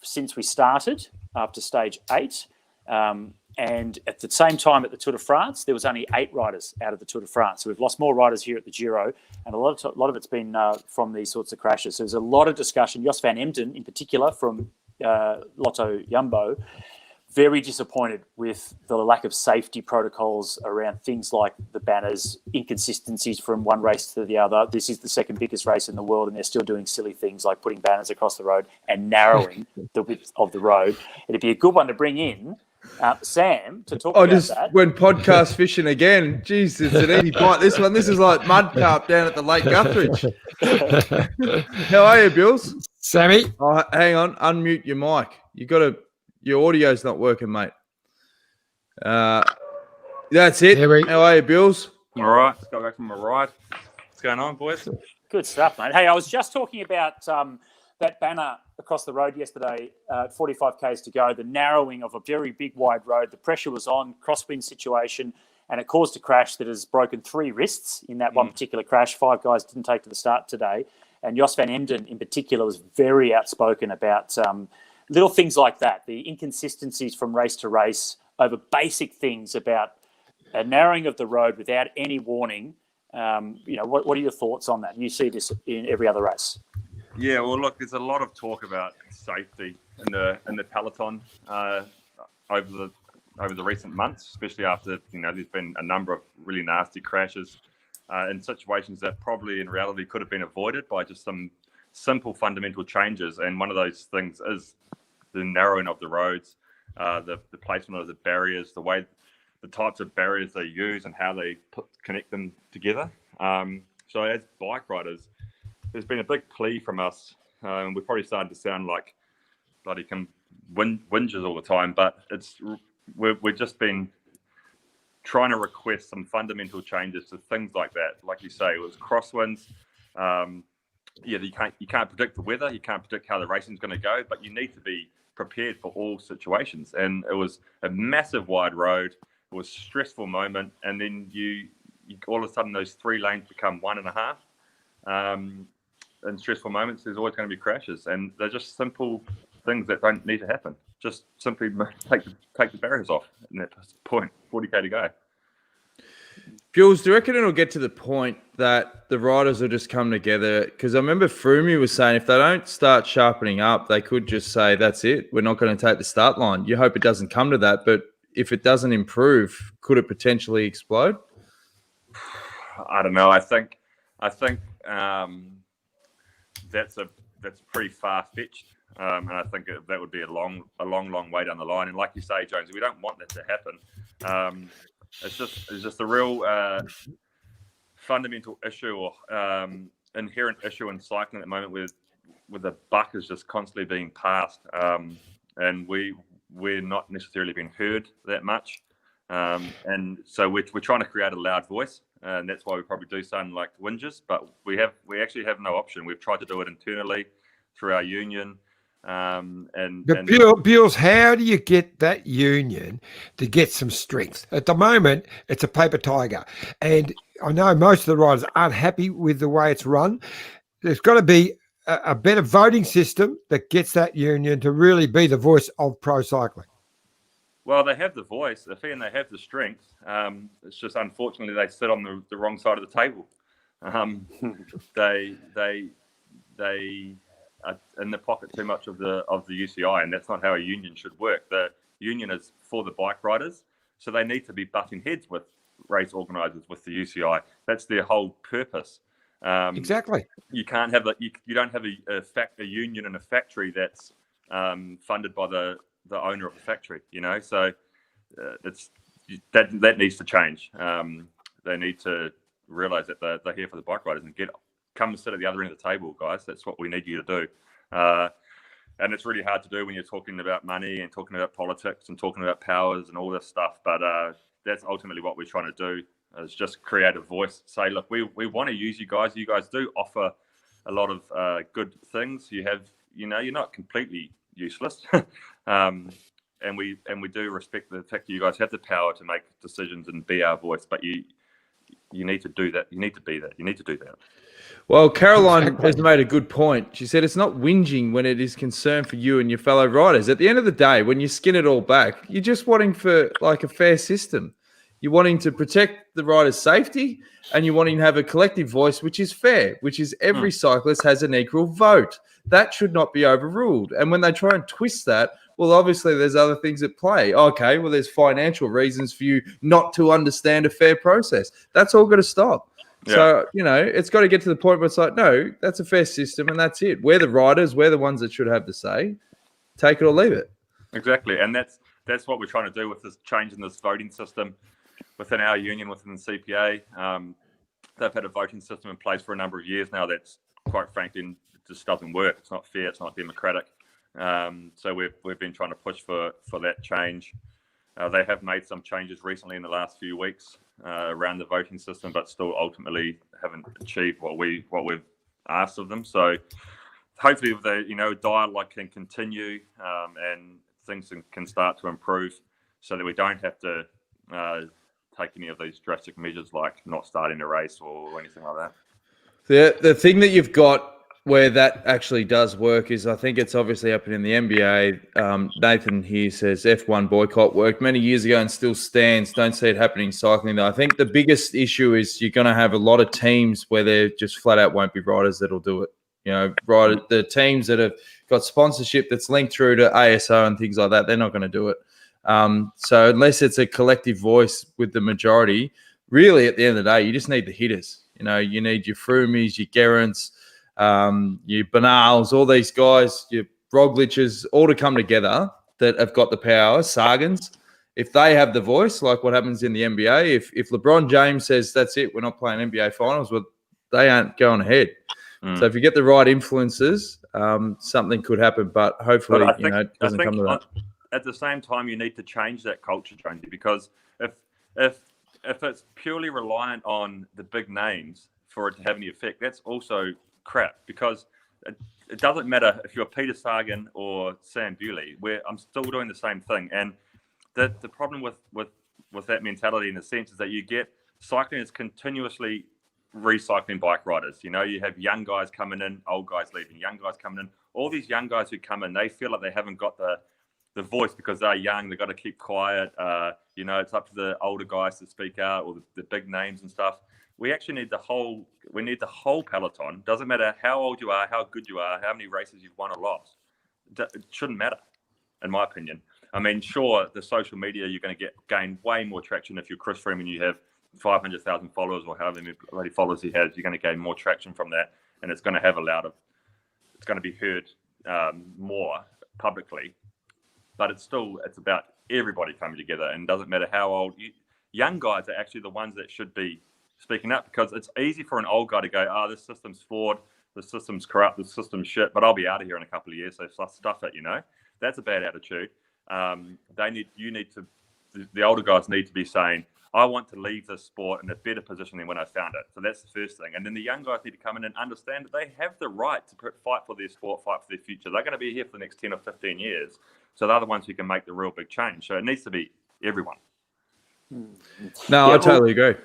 Speaker 3: since we started up to stage 8. And at the same time at the Tour de France, there was only 8 riders out of the Tour de France. So we've lost more riders here at the Giro, and a lot of it's been from these sorts of crashes. So there's a lot of discussion. Jos van Emden, in particular, from Lotto Jumbo, very disappointed with the lack of safety protocols around things like the banners, inconsistencies from one race to the other. This is the second biggest race in the world, and they're still doing silly things like putting banners across the road and narrowing the width of the road. It'd be a good one to bring in Sam to talk about that.
Speaker 1: When podcast fishing again, Jesus, it's an easy bite. This is like mud carp down at the Lake Guthridge. How are you, Bills?
Speaker 2: Sammy?
Speaker 1: Oh, hang on, unmute your mic. Your audio's not working, mate. That's it. How are you, Bills?
Speaker 11: All right, just got back from my ride. What's going on, boys?
Speaker 3: Good stuff, mate. Hey, I was just talking about that banner across the road yesterday, 45 k's to go, the narrowing of a very big, wide road. The pressure was on, crosswind situation, and it caused a crash that has broken 3 wrists in that one particular crash. 5 guys didn't take to the start today. And Jos van Emden, in particular, was very outspoken about little things like that, the inconsistencies from race to race over basic things about a narrowing of the road without any warning. What are your thoughts on that? You see this in every other race.
Speaker 11: Yeah, well, look, there's a lot of talk about safety in the Peloton over the recent months, especially after there's been a number of really nasty crashes in situations that probably in reality could have been avoided by just some simple fundamental changes. And one of those things is the narrowing of the roads, the placement of the barriers, the types of barriers they use and how they connect them together. So as bike riders, there's been a big plea from us. We're probably starting to sound like bloody whingers all the time, but we've just been trying to request some fundamental changes to things like that. Like you say, it was crosswinds. You can't predict the weather, you can't predict how the racing's going to go, but you need to be prepared for all situations. And it was a massive wide road. It was a stressful moment, and then you all of a sudden those 3 lanes become 1.5. In stressful moments, there's always going to be crashes, and they're just simple things that don't need to happen. Just simply take the barriers off in that point. 40k to go.
Speaker 1: Jules, do you reckon it'll get to the point that the riders will just come together? Because I remember Froome was saying if they don't start sharpening up, they could just say, that's it, we're not going to take the start line. You hope it doesn't come to that, but if it doesn't improve, could it potentially explode?
Speaker 11: I don't know. I think that's pretty far-fetched, and I think that would be a long way down the line. And like you say, Jones, we don't want that to happen. It's just a real fundamental issue or inherent issue in cycling at the moment, where the buck is just constantly being passed, and we're not necessarily being heard that much, and so we're trying to create a loud voice. And that's why we probably do something like whinges, but we actually have no option. We've tried to do it internally through our union.
Speaker 2: Bills, how do you get that union to get some strength? At the moment, it's a paper tiger. And I know most of the riders aren't happy with the way it's run. There's got to be a better voting system that gets that union to really be the voice of pro cycling.
Speaker 11: Well, they have the voice, and they have the strength. It's just unfortunately they sit on the wrong side of the table. They are in the pocket too much of the UCI, and that's not how a union should work. The union is for the bike riders, so they need to be butting heads with race organisers, with the UCI. That's their whole purpose.
Speaker 2: Exactly.
Speaker 11: You can't have you don't have a union in a factory that's funded by the owner of the factory, so that needs to change. They need to realize that they're here for the bike riders and come and sit at the other end of the table, guys. That's what we need you to do. And it's really hard to do when you're talking about money and talking about politics and talking about powers and all this stuff, but that's ultimately what we're trying to do, is just create a voice. Say, look, we want to use you guys. You guys do offer a lot of good things. You have, you're not completely useless. And we do respect the fact that you guys have the power to make decisions and be our voice, but you need to do that. You need to be that. You need to do that.
Speaker 1: Well, Caroline has made a good point. She said it's not whinging when it is concern for you and your fellow riders. At the end of the day, when you skin it all back, you're just wanting for like a fair system. You're wanting to protect the rider's safety, and you're wanting to have a collective voice, which is fair, which is every cyclist has an equal vote. That should not be overruled. And when they try and twist that, well, obviously there's other things at play. Okay, well, there's financial reasons for you not to understand a fair process. That's all got to stop. Yeah. So, it's got to get to the point where it's like, no, that's a fair system and that's it. We're the riders. We're the ones that should have the say. Take it or leave it.
Speaker 11: Exactly. And that's what we're trying to do with this change in this voting system within our union, within the CPA. They've had a voting system in place for a number of years now that's, quite frankly, just doesn't work. It's not fair. It's not democratic. So we've been trying to push for that change. They have made some changes recently in the last few weeks around the voting system, but still ultimately haven't achieved what we've asked of them. So hopefully, the dialogue can continue and things can start to improve, so that we don't have to take any of these drastic measures like not starting a race or anything like that.
Speaker 1: The thing that you've got where that actually does work is, I think it's obviously happened in the NBA. Nathan here says F1 boycott worked many years ago and still stands. Don't see it happening in cycling, though. I think the biggest issue is you're going to have a lot of teams where there just flat out won't be riders that'll do it. The teams that have got sponsorship that's linked through to ASO and things like that, they're not going to do it. So unless it's a collective voice with the majority, really at the end of the day, you just need the hitters. You need your Froomies, your Gerrants, your Bernals, all these guys, your Rogliches, all to come together that have got the power, Sagans. If they have the voice, like what happens in the NBA, if LeBron James says, that's it, we're not playing NBA finals, well, they aren't going ahead. So if you get the right influences, something could happen, but hopefully, it doesn't come to that.
Speaker 11: At the same time, you need to change that culture, Jonesy, because if it's purely reliant on the big names for it to have any effect, that's also crap, because it doesn't matter if you're Peter Sagan or Sam Bewley. I'm still doing the same thing, and the problem with that mentality, in a sense, is that you get cycling is continuously recycling bike riders. You have young guys coming in, old guys leaving, young guys coming in. All these young guys who come in, they feel like they haven't got the voice because they're young. They've got to keep quiet. It's up to the older guys to speak out, or the big names and stuff. We actually need the whole peloton. Doesn't matter how old you are, how good you are, how many races you've won or lost. It shouldn't matter, in my opinion. I mean, sure, the social media, you're going to gain way more traction if you're Chris Froome and you have 500,000 followers, or however many followers he has. You're going to gain more traction from that, and it's going to have it's going to be heard more publicly. But it's about everybody coming together, and it doesn't matter how old. Young guys are actually the ones that should be speaking up, because it's easy for an old guy to go, this system's flawed, the system's corrupt, the system's shit, but I'll be out of here in a couple of years, so stuff it, That's a bad attitude. The older guys need to be saying, I want to leave this sport in a better position than when I found it. So that's the first thing. And then the young guys need to come in and understand that they have the right to fight for their sport, fight for their future. They're going to be here for the next 10 or 15 years. So they're the ones who can make the real big change. So it needs to be everyone.
Speaker 1: No, I totally agree.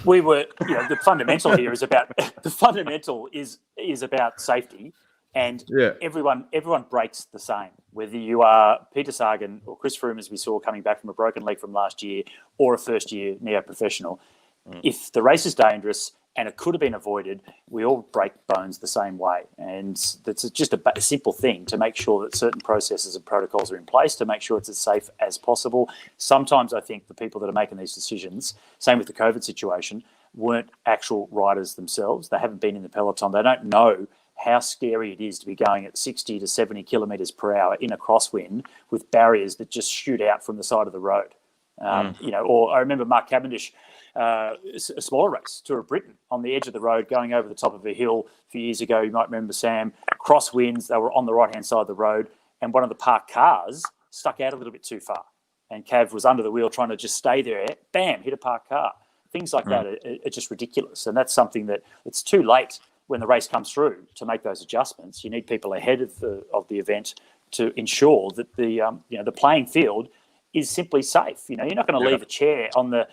Speaker 3: We were, the fundamental here is about safety, and everyone breaks the same. Whether you are Peter Sagan or Chris Froome, as we saw coming back from a broken leg from last year, or a first-year neo-professional, if the race is dangerous and it could have been avoided, we all break bones the same way. And that's just a simple thing to make sure that certain processes and protocols are in place to make sure it's as safe as possible. Sometimes I think the people that are making these decisions, same with the COVID situation, weren't actual riders themselves. They haven't been in the peloton. They don't know how scary it is to be going at 60 to 70 kilometres per hour in a crosswind with barriers that just shoot out from the side of the road. Or I remember Mark Cavendish, a smaller race, Tour of Britain, on the edge of the road, going over the top of a hill a few years ago. You might remember, Sam, crosswinds, they were on the right-hand side of the road, and one of the parked cars stuck out a little bit too far. And Cav was under the wheel trying to just stay there. Bam, hit a parked car. Things like that are just ridiculous. And that's something that it's too late when the race comes through to make those adjustments. You need people ahead of the event to ensure that the playing field is simply safe. You're not going to leave a chair on the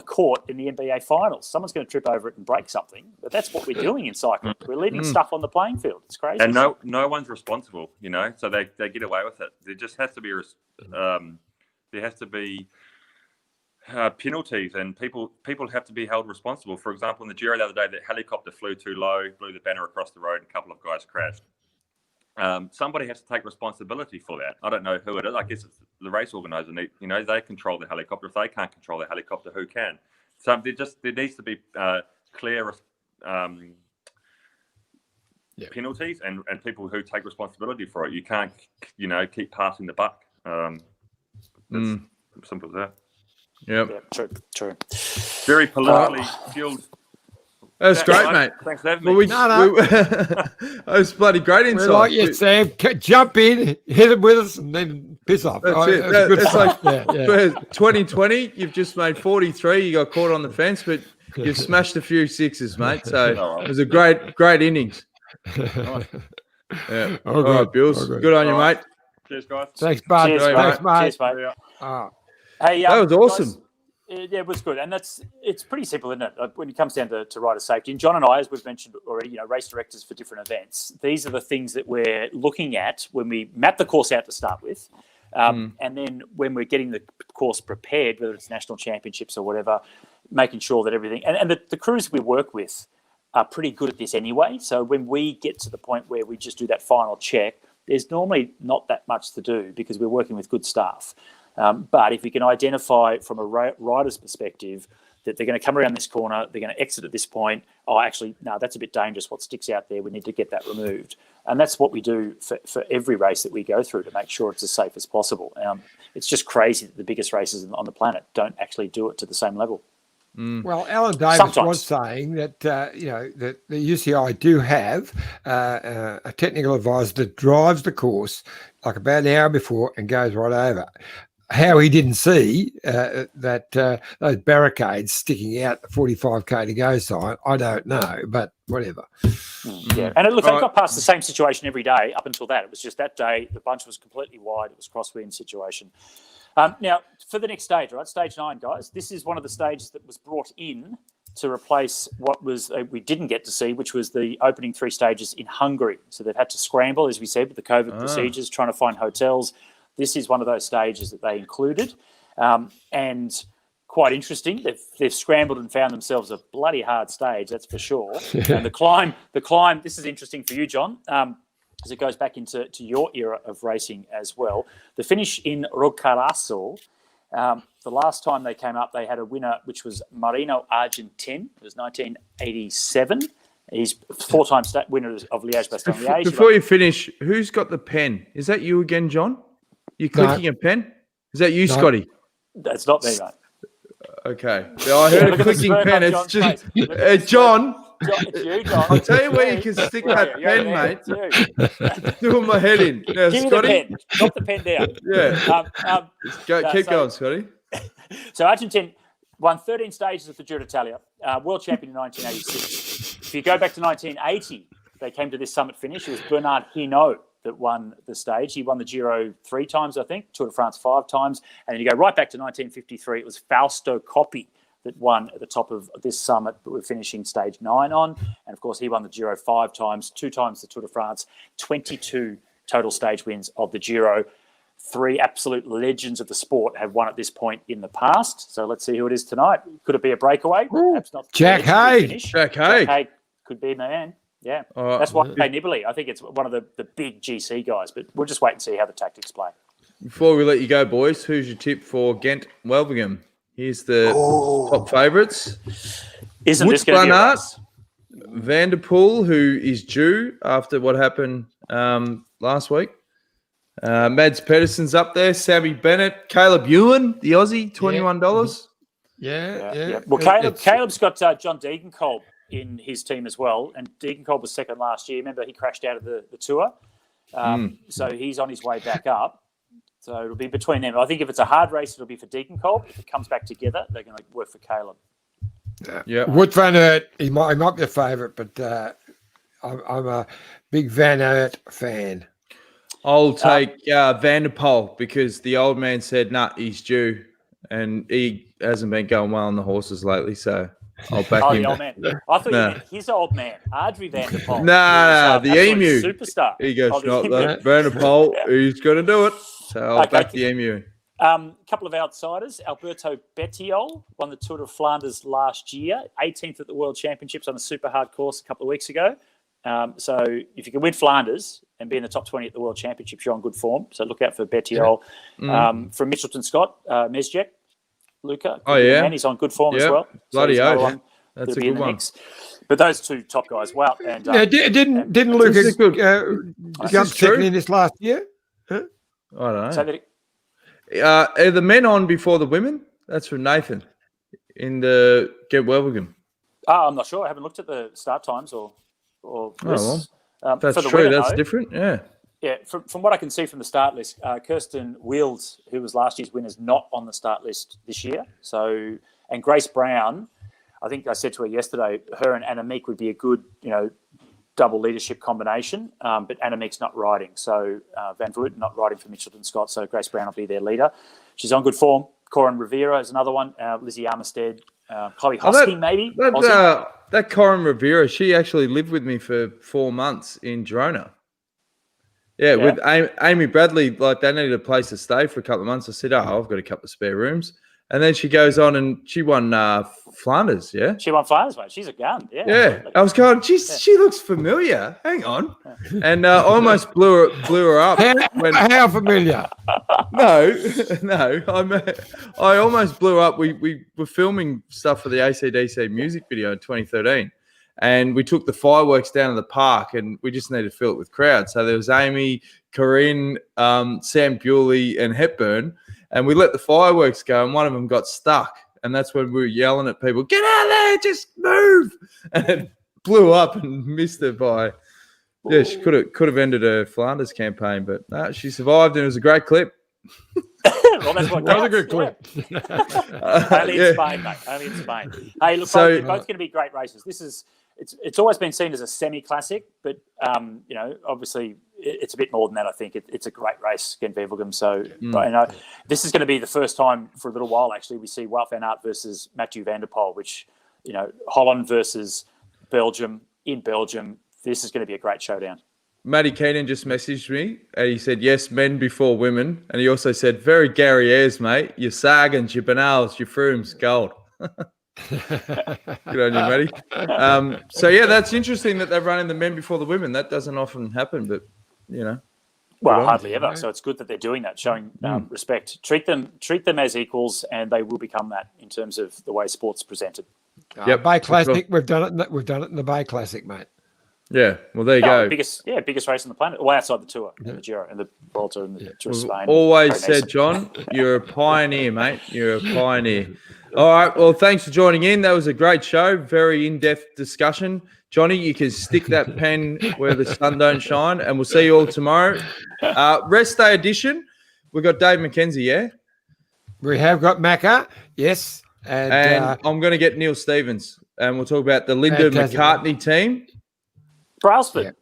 Speaker 3: court in the NBA finals. Someone's going to trip over it and break something. But that's what we're doing in cycling. We're leaving stuff on the playing field. It's crazy.
Speaker 11: And no one's responsible, so they get away with it. There just has to be penalties, and people have to be held responsible. For example, in the Giro the other day, the helicopter flew too low, blew the banner across the road, and a couple of guys crashed. Somebody has to take responsibility for that. I don't know who it is. I guess it's the race organizer. They control the helicopter. If they can't control the helicopter, who can? So there needs to be clear penalties and people who take responsibility for it. You can't, keep passing the buck. It's simple as that.
Speaker 1: Yep.
Speaker 3: Yeah, true.
Speaker 11: Very politically fueled.
Speaker 1: That's great, mate.
Speaker 11: Thanks for having me.
Speaker 2: No.
Speaker 1: That was bloody great insight.
Speaker 2: We're like you, Sam. Jump in, hit it with us, and then piss off.
Speaker 1: That's it. It's like for 2020, you've just made 43. You got caught on the fence, but you've smashed a few sixes, mate. So it was a great innings. Yeah. All right, Bills. Good on you, mate.
Speaker 11: Cheers, guys.
Speaker 2: Thanks, bud. Thanks, mate.
Speaker 3: Cheers, mate.
Speaker 1: Hey, that was awesome.
Speaker 3: Guys, yeah, it was good, and it's pretty simple, isn't it? When it comes down to rider safety, and John and I, as we've mentioned already, race directors for different events. These are the things that we're looking at when we map the course out to start with, and then when we're getting the course prepared, whether it's national championships or whatever, making sure that everything and the crews we work with are pretty good at this anyway. So when we get to the point where we just do that final check, there's normally not that much to do because we're working with good staff. But if we can identify from a rider's perspective that they're going to come around this corner, they're going to exit at this point, actually, no, that's a bit dangerous. What sticks out there, we need to get that removed. And that's what we do for every race that we go through to make sure it's as safe as possible. It's just crazy that the biggest races on the planet don't actually do it to the same level.
Speaker 2: Well, Alan Davis was saying that that the UCI do have a technical advisor that drives the course like about an hour before and goes right over. How he didn't see that those barricades sticking out the 45k to go sign, I don't know, but whatever.
Speaker 3: Yeah, and look, they got past the same situation every day up until that. It was just that day the bunch was completely wide. It was crosswind situation. Now, for the next stage, right, stage 9, guys, this is one of the stages that was brought in to replace what was we didn't get to see, which was the opening 3 stages in Hungary. So they've had to scramble, as we said, with the COVID procedures, trying to find hotels. This is one of those stages that they included. And quite interesting, they've scrambled and found themselves a bloody hard stage, that's for sure. And the climb, this is interesting for you, John, as it goes back into your era of racing as well. The finish in Roccaraso, the last time they came up, they had a winner, which was Marino Argentin. It was 1987. He's 4-time winner of Liège-Bastogne-Liège.
Speaker 1: Before you finish, who's got the pen? Is that you again, John? You clicking a pen? Is that you, Scotty?
Speaker 3: That's not me, mate.
Speaker 1: Okay. I heard a clicking pen. It's just John.
Speaker 3: It's you, John.
Speaker 1: I'll tell you where you can stick that pen, mate. Doing my head in. Now,
Speaker 3: Give
Speaker 1: Scotty.
Speaker 3: me the pen. Drop the pen down.
Speaker 1: Yeah. Keep going, Scotty.
Speaker 3: So Argentin won 13 stages of the Giro d'Italia, world champion in 1986. If you go back to 1980, they came to this summit finish. It was Bernard Hinault that won the stage. He won the Giro 3 times, I think, Tour de France 5 times. And then you go right back to 1953, it was Fausto Coppi that won at the top of this summit, but we're finishing stage 9 on. And, of course, he won the Giro 5 times, 2 times the Tour de France, 22 total stage wins of the Giro. 3 absolute legends of the sport have won at this point in the past. So let's see who it is tonight. Could it be a breakaway? Perhaps not.
Speaker 2: Jack Hay.
Speaker 1: Jack Hay
Speaker 3: could be the man. Yeah, that's why they Nibali. I think it's one of the big GC guys, but we'll just wait and see how the tactics play.
Speaker 1: Before we let you go, boys, who's your tip for Ghent-Wevelgem? Here's the top favourites.
Speaker 3: Isn't this going to be a race?
Speaker 1: Van der Poel, who is due after what happened last week. Mads Pedersen's up there. Sammy Bennett. Caleb Ewan, the Aussie, $21.
Speaker 2: Yeah.
Speaker 3: Well, Caleb's got John Degenkolb in his team as well, and Degenkolb was second last year. Remember, he crashed out of the tour. So he's on his way back up. So it'll be between them. I think if it's a hard race, it'll be for Degenkolb. If it comes back together, they're going to work for Caleb.
Speaker 2: Yeah. Wout van Aert, he might be a favourite, but I'm a big Van Aert fan.
Speaker 1: I'll take Van der Poel because the old man said, nah, he's due. And he hasn't been going well on the horses lately, so I'll back him.
Speaker 3: The old man. I thought you meant his old man, Adrie Van der Poel.
Speaker 1: Nah, the Emu.
Speaker 3: Superstar.
Speaker 1: He goes, not that. Van der Poel, he's going to do it. So I'll back the Emu.
Speaker 3: Couple of outsiders. Alberto Bettiol won the Tour de Flanders last year, 18th at the World Championships on a super hard course a couple of weeks ago. So if you can win Flanders and be in the top 20 at the World Championships, you're on good form. So look out for Bettiol. From Mitchelton-Scott, Mesjek, Luca.
Speaker 1: Oh, yeah.
Speaker 3: Man, he's on good form as well.
Speaker 1: Bloody
Speaker 3: so
Speaker 1: oath. That's a good one.
Speaker 3: But those two top guys, wow. And,
Speaker 2: didn't Lucas jump second in this last year? Huh?
Speaker 1: I don't know.
Speaker 3: So that
Speaker 1: Are the men on before the women? That's from Nathan in the Get Welbegum.
Speaker 3: I'm not sure. I haven't looked at the start times or lists.
Speaker 1: That's
Speaker 3: for the
Speaker 1: true.
Speaker 3: women,
Speaker 1: That's different. Yeah.
Speaker 3: Yeah, from what I can see from the start list, Kirsten Wiels, who was last year's winner, is not on the start list this year. So, and Grace Brown, I think I said to her yesterday, her and Annemiek would be a good, double leadership combination. But Annemiek's not riding, so Van Vleuten not riding for Mitchelton-Scott, so Grace Brown will be their leader. She's on good form. Corin Rivera is another one. Lizzie Armistead, Chloe Hosking, maybe.
Speaker 1: That Corin Rivera, she actually lived with me for 4 months in Girona. Yeah, with Amy Bradley, like they needed a place to stay for a couple of months. I said, I've got a couple of spare rooms. And then she goes on and she won Flanders, yeah?
Speaker 3: She won Flanders, mate. She's a gun, yeah.
Speaker 1: Yeah, I was going, she looks familiar. Hang on. And I almost blew her up.
Speaker 2: How familiar?
Speaker 1: No. I almost blew up. We were filming stuff for the ACDC music video in 2013. And we took the fireworks down to the park and we just needed to fill it with crowds. So there was Amy, Corinne, Sam Bewley and Hepburn. And we let the fireworks go and one of them got stuck. And that's when we were yelling at people, get out of there, just move. And it blew up and missed her by, she could have ended her Flanders campaign. But no, she survived and it was a great clip.
Speaker 3: Well, that's what
Speaker 2: that was a good clip.
Speaker 3: Only in Spain, mate. Only in Spain. Hey, look, both going to be great races. It's always been seen as a semi-classic, but obviously it's a bit more than that. I think it's a great race, Gent Wevelgem. So this is going to be the first time for a little while. Actually, we see Wout van Aert versus Mathieu van der Poel, which Holland versus Belgium in Belgium. This is going to be a great showdown.
Speaker 1: Matty Keenan just messaged me and he said, yes, men before women. And he also said, very Gary Ayres, mate. Your Sagans, your Benals, your Froomes, gold. Good on you, Matty. So, that's interesting that they're running the men before the women. That doesn't often happen, but,
Speaker 3: Well, hardly ever. So it's good that they're doing that, showing respect. Treat them as equals and they will become that in terms of the way sport's presented.
Speaker 2: Bay Classic, we've done it in the Bay Classic, mate.
Speaker 1: Yeah, well, there you go.
Speaker 3: Biggest race on the planet. Well, outside the Tour, the Giro and the Vuelta and the Tour of Spain.
Speaker 1: Always said, John, you're a pioneer, mate. You're a pioneer. All right, well, thanks for joining in. That was a great show. Very in-depth discussion. Johnny, you can stick that pen where the sun don't shine, and we'll see you all tomorrow. Rest day edition. We've got Dave McKenzie, yeah?
Speaker 2: We have got Macca, yes.
Speaker 1: And I'm going to get Neil Stevens, and we'll talk about the Linda McCartney team.
Speaker 3: Brailsford.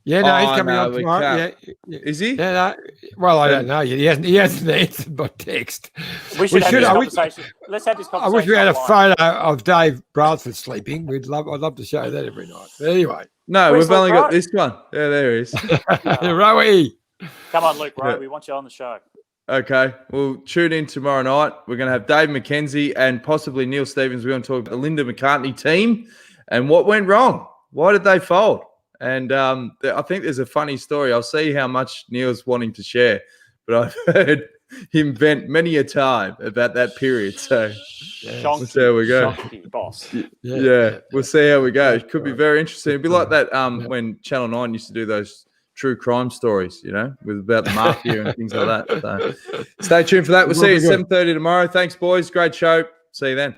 Speaker 2: Yeah, no, he's coming on tomorrow. Yeah.
Speaker 1: Is he?
Speaker 2: Yeah, no. Well, I don't know. He hasn't answered by text.
Speaker 3: We should have this conversation. Let's have this conversation.
Speaker 2: I wish we had a photo of Dave Brailsford sleeping. I'd love to show that every night. But anyway.
Speaker 1: No, we've only got this one. Yeah, there he is.
Speaker 2: Rowie.
Speaker 3: Come on, Luke, Rowe. We want you on the show.
Speaker 1: Okay. We'll tune in tomorrow night. We're going to have Dave McKenzie and possibly Neil Stevens. We're going to talk about the Linda McCartney team and what went wrong. Why did they fold? And I think there's a funny story. I'll see how much Neil's wanting to share, but I've heard him vent many a time about that period. So we'll see how we go.
Speaker 3: Boss.
Speaker 1: Yeah, we'll see how we go. It could be very interesting. It'd be like that when Channel 9 used to do those true crime stories, with about the mafia and things like that. So stay tuned for that. We'll see you at 7:30 tomorrow. Thanks, boys. Great show. See you then.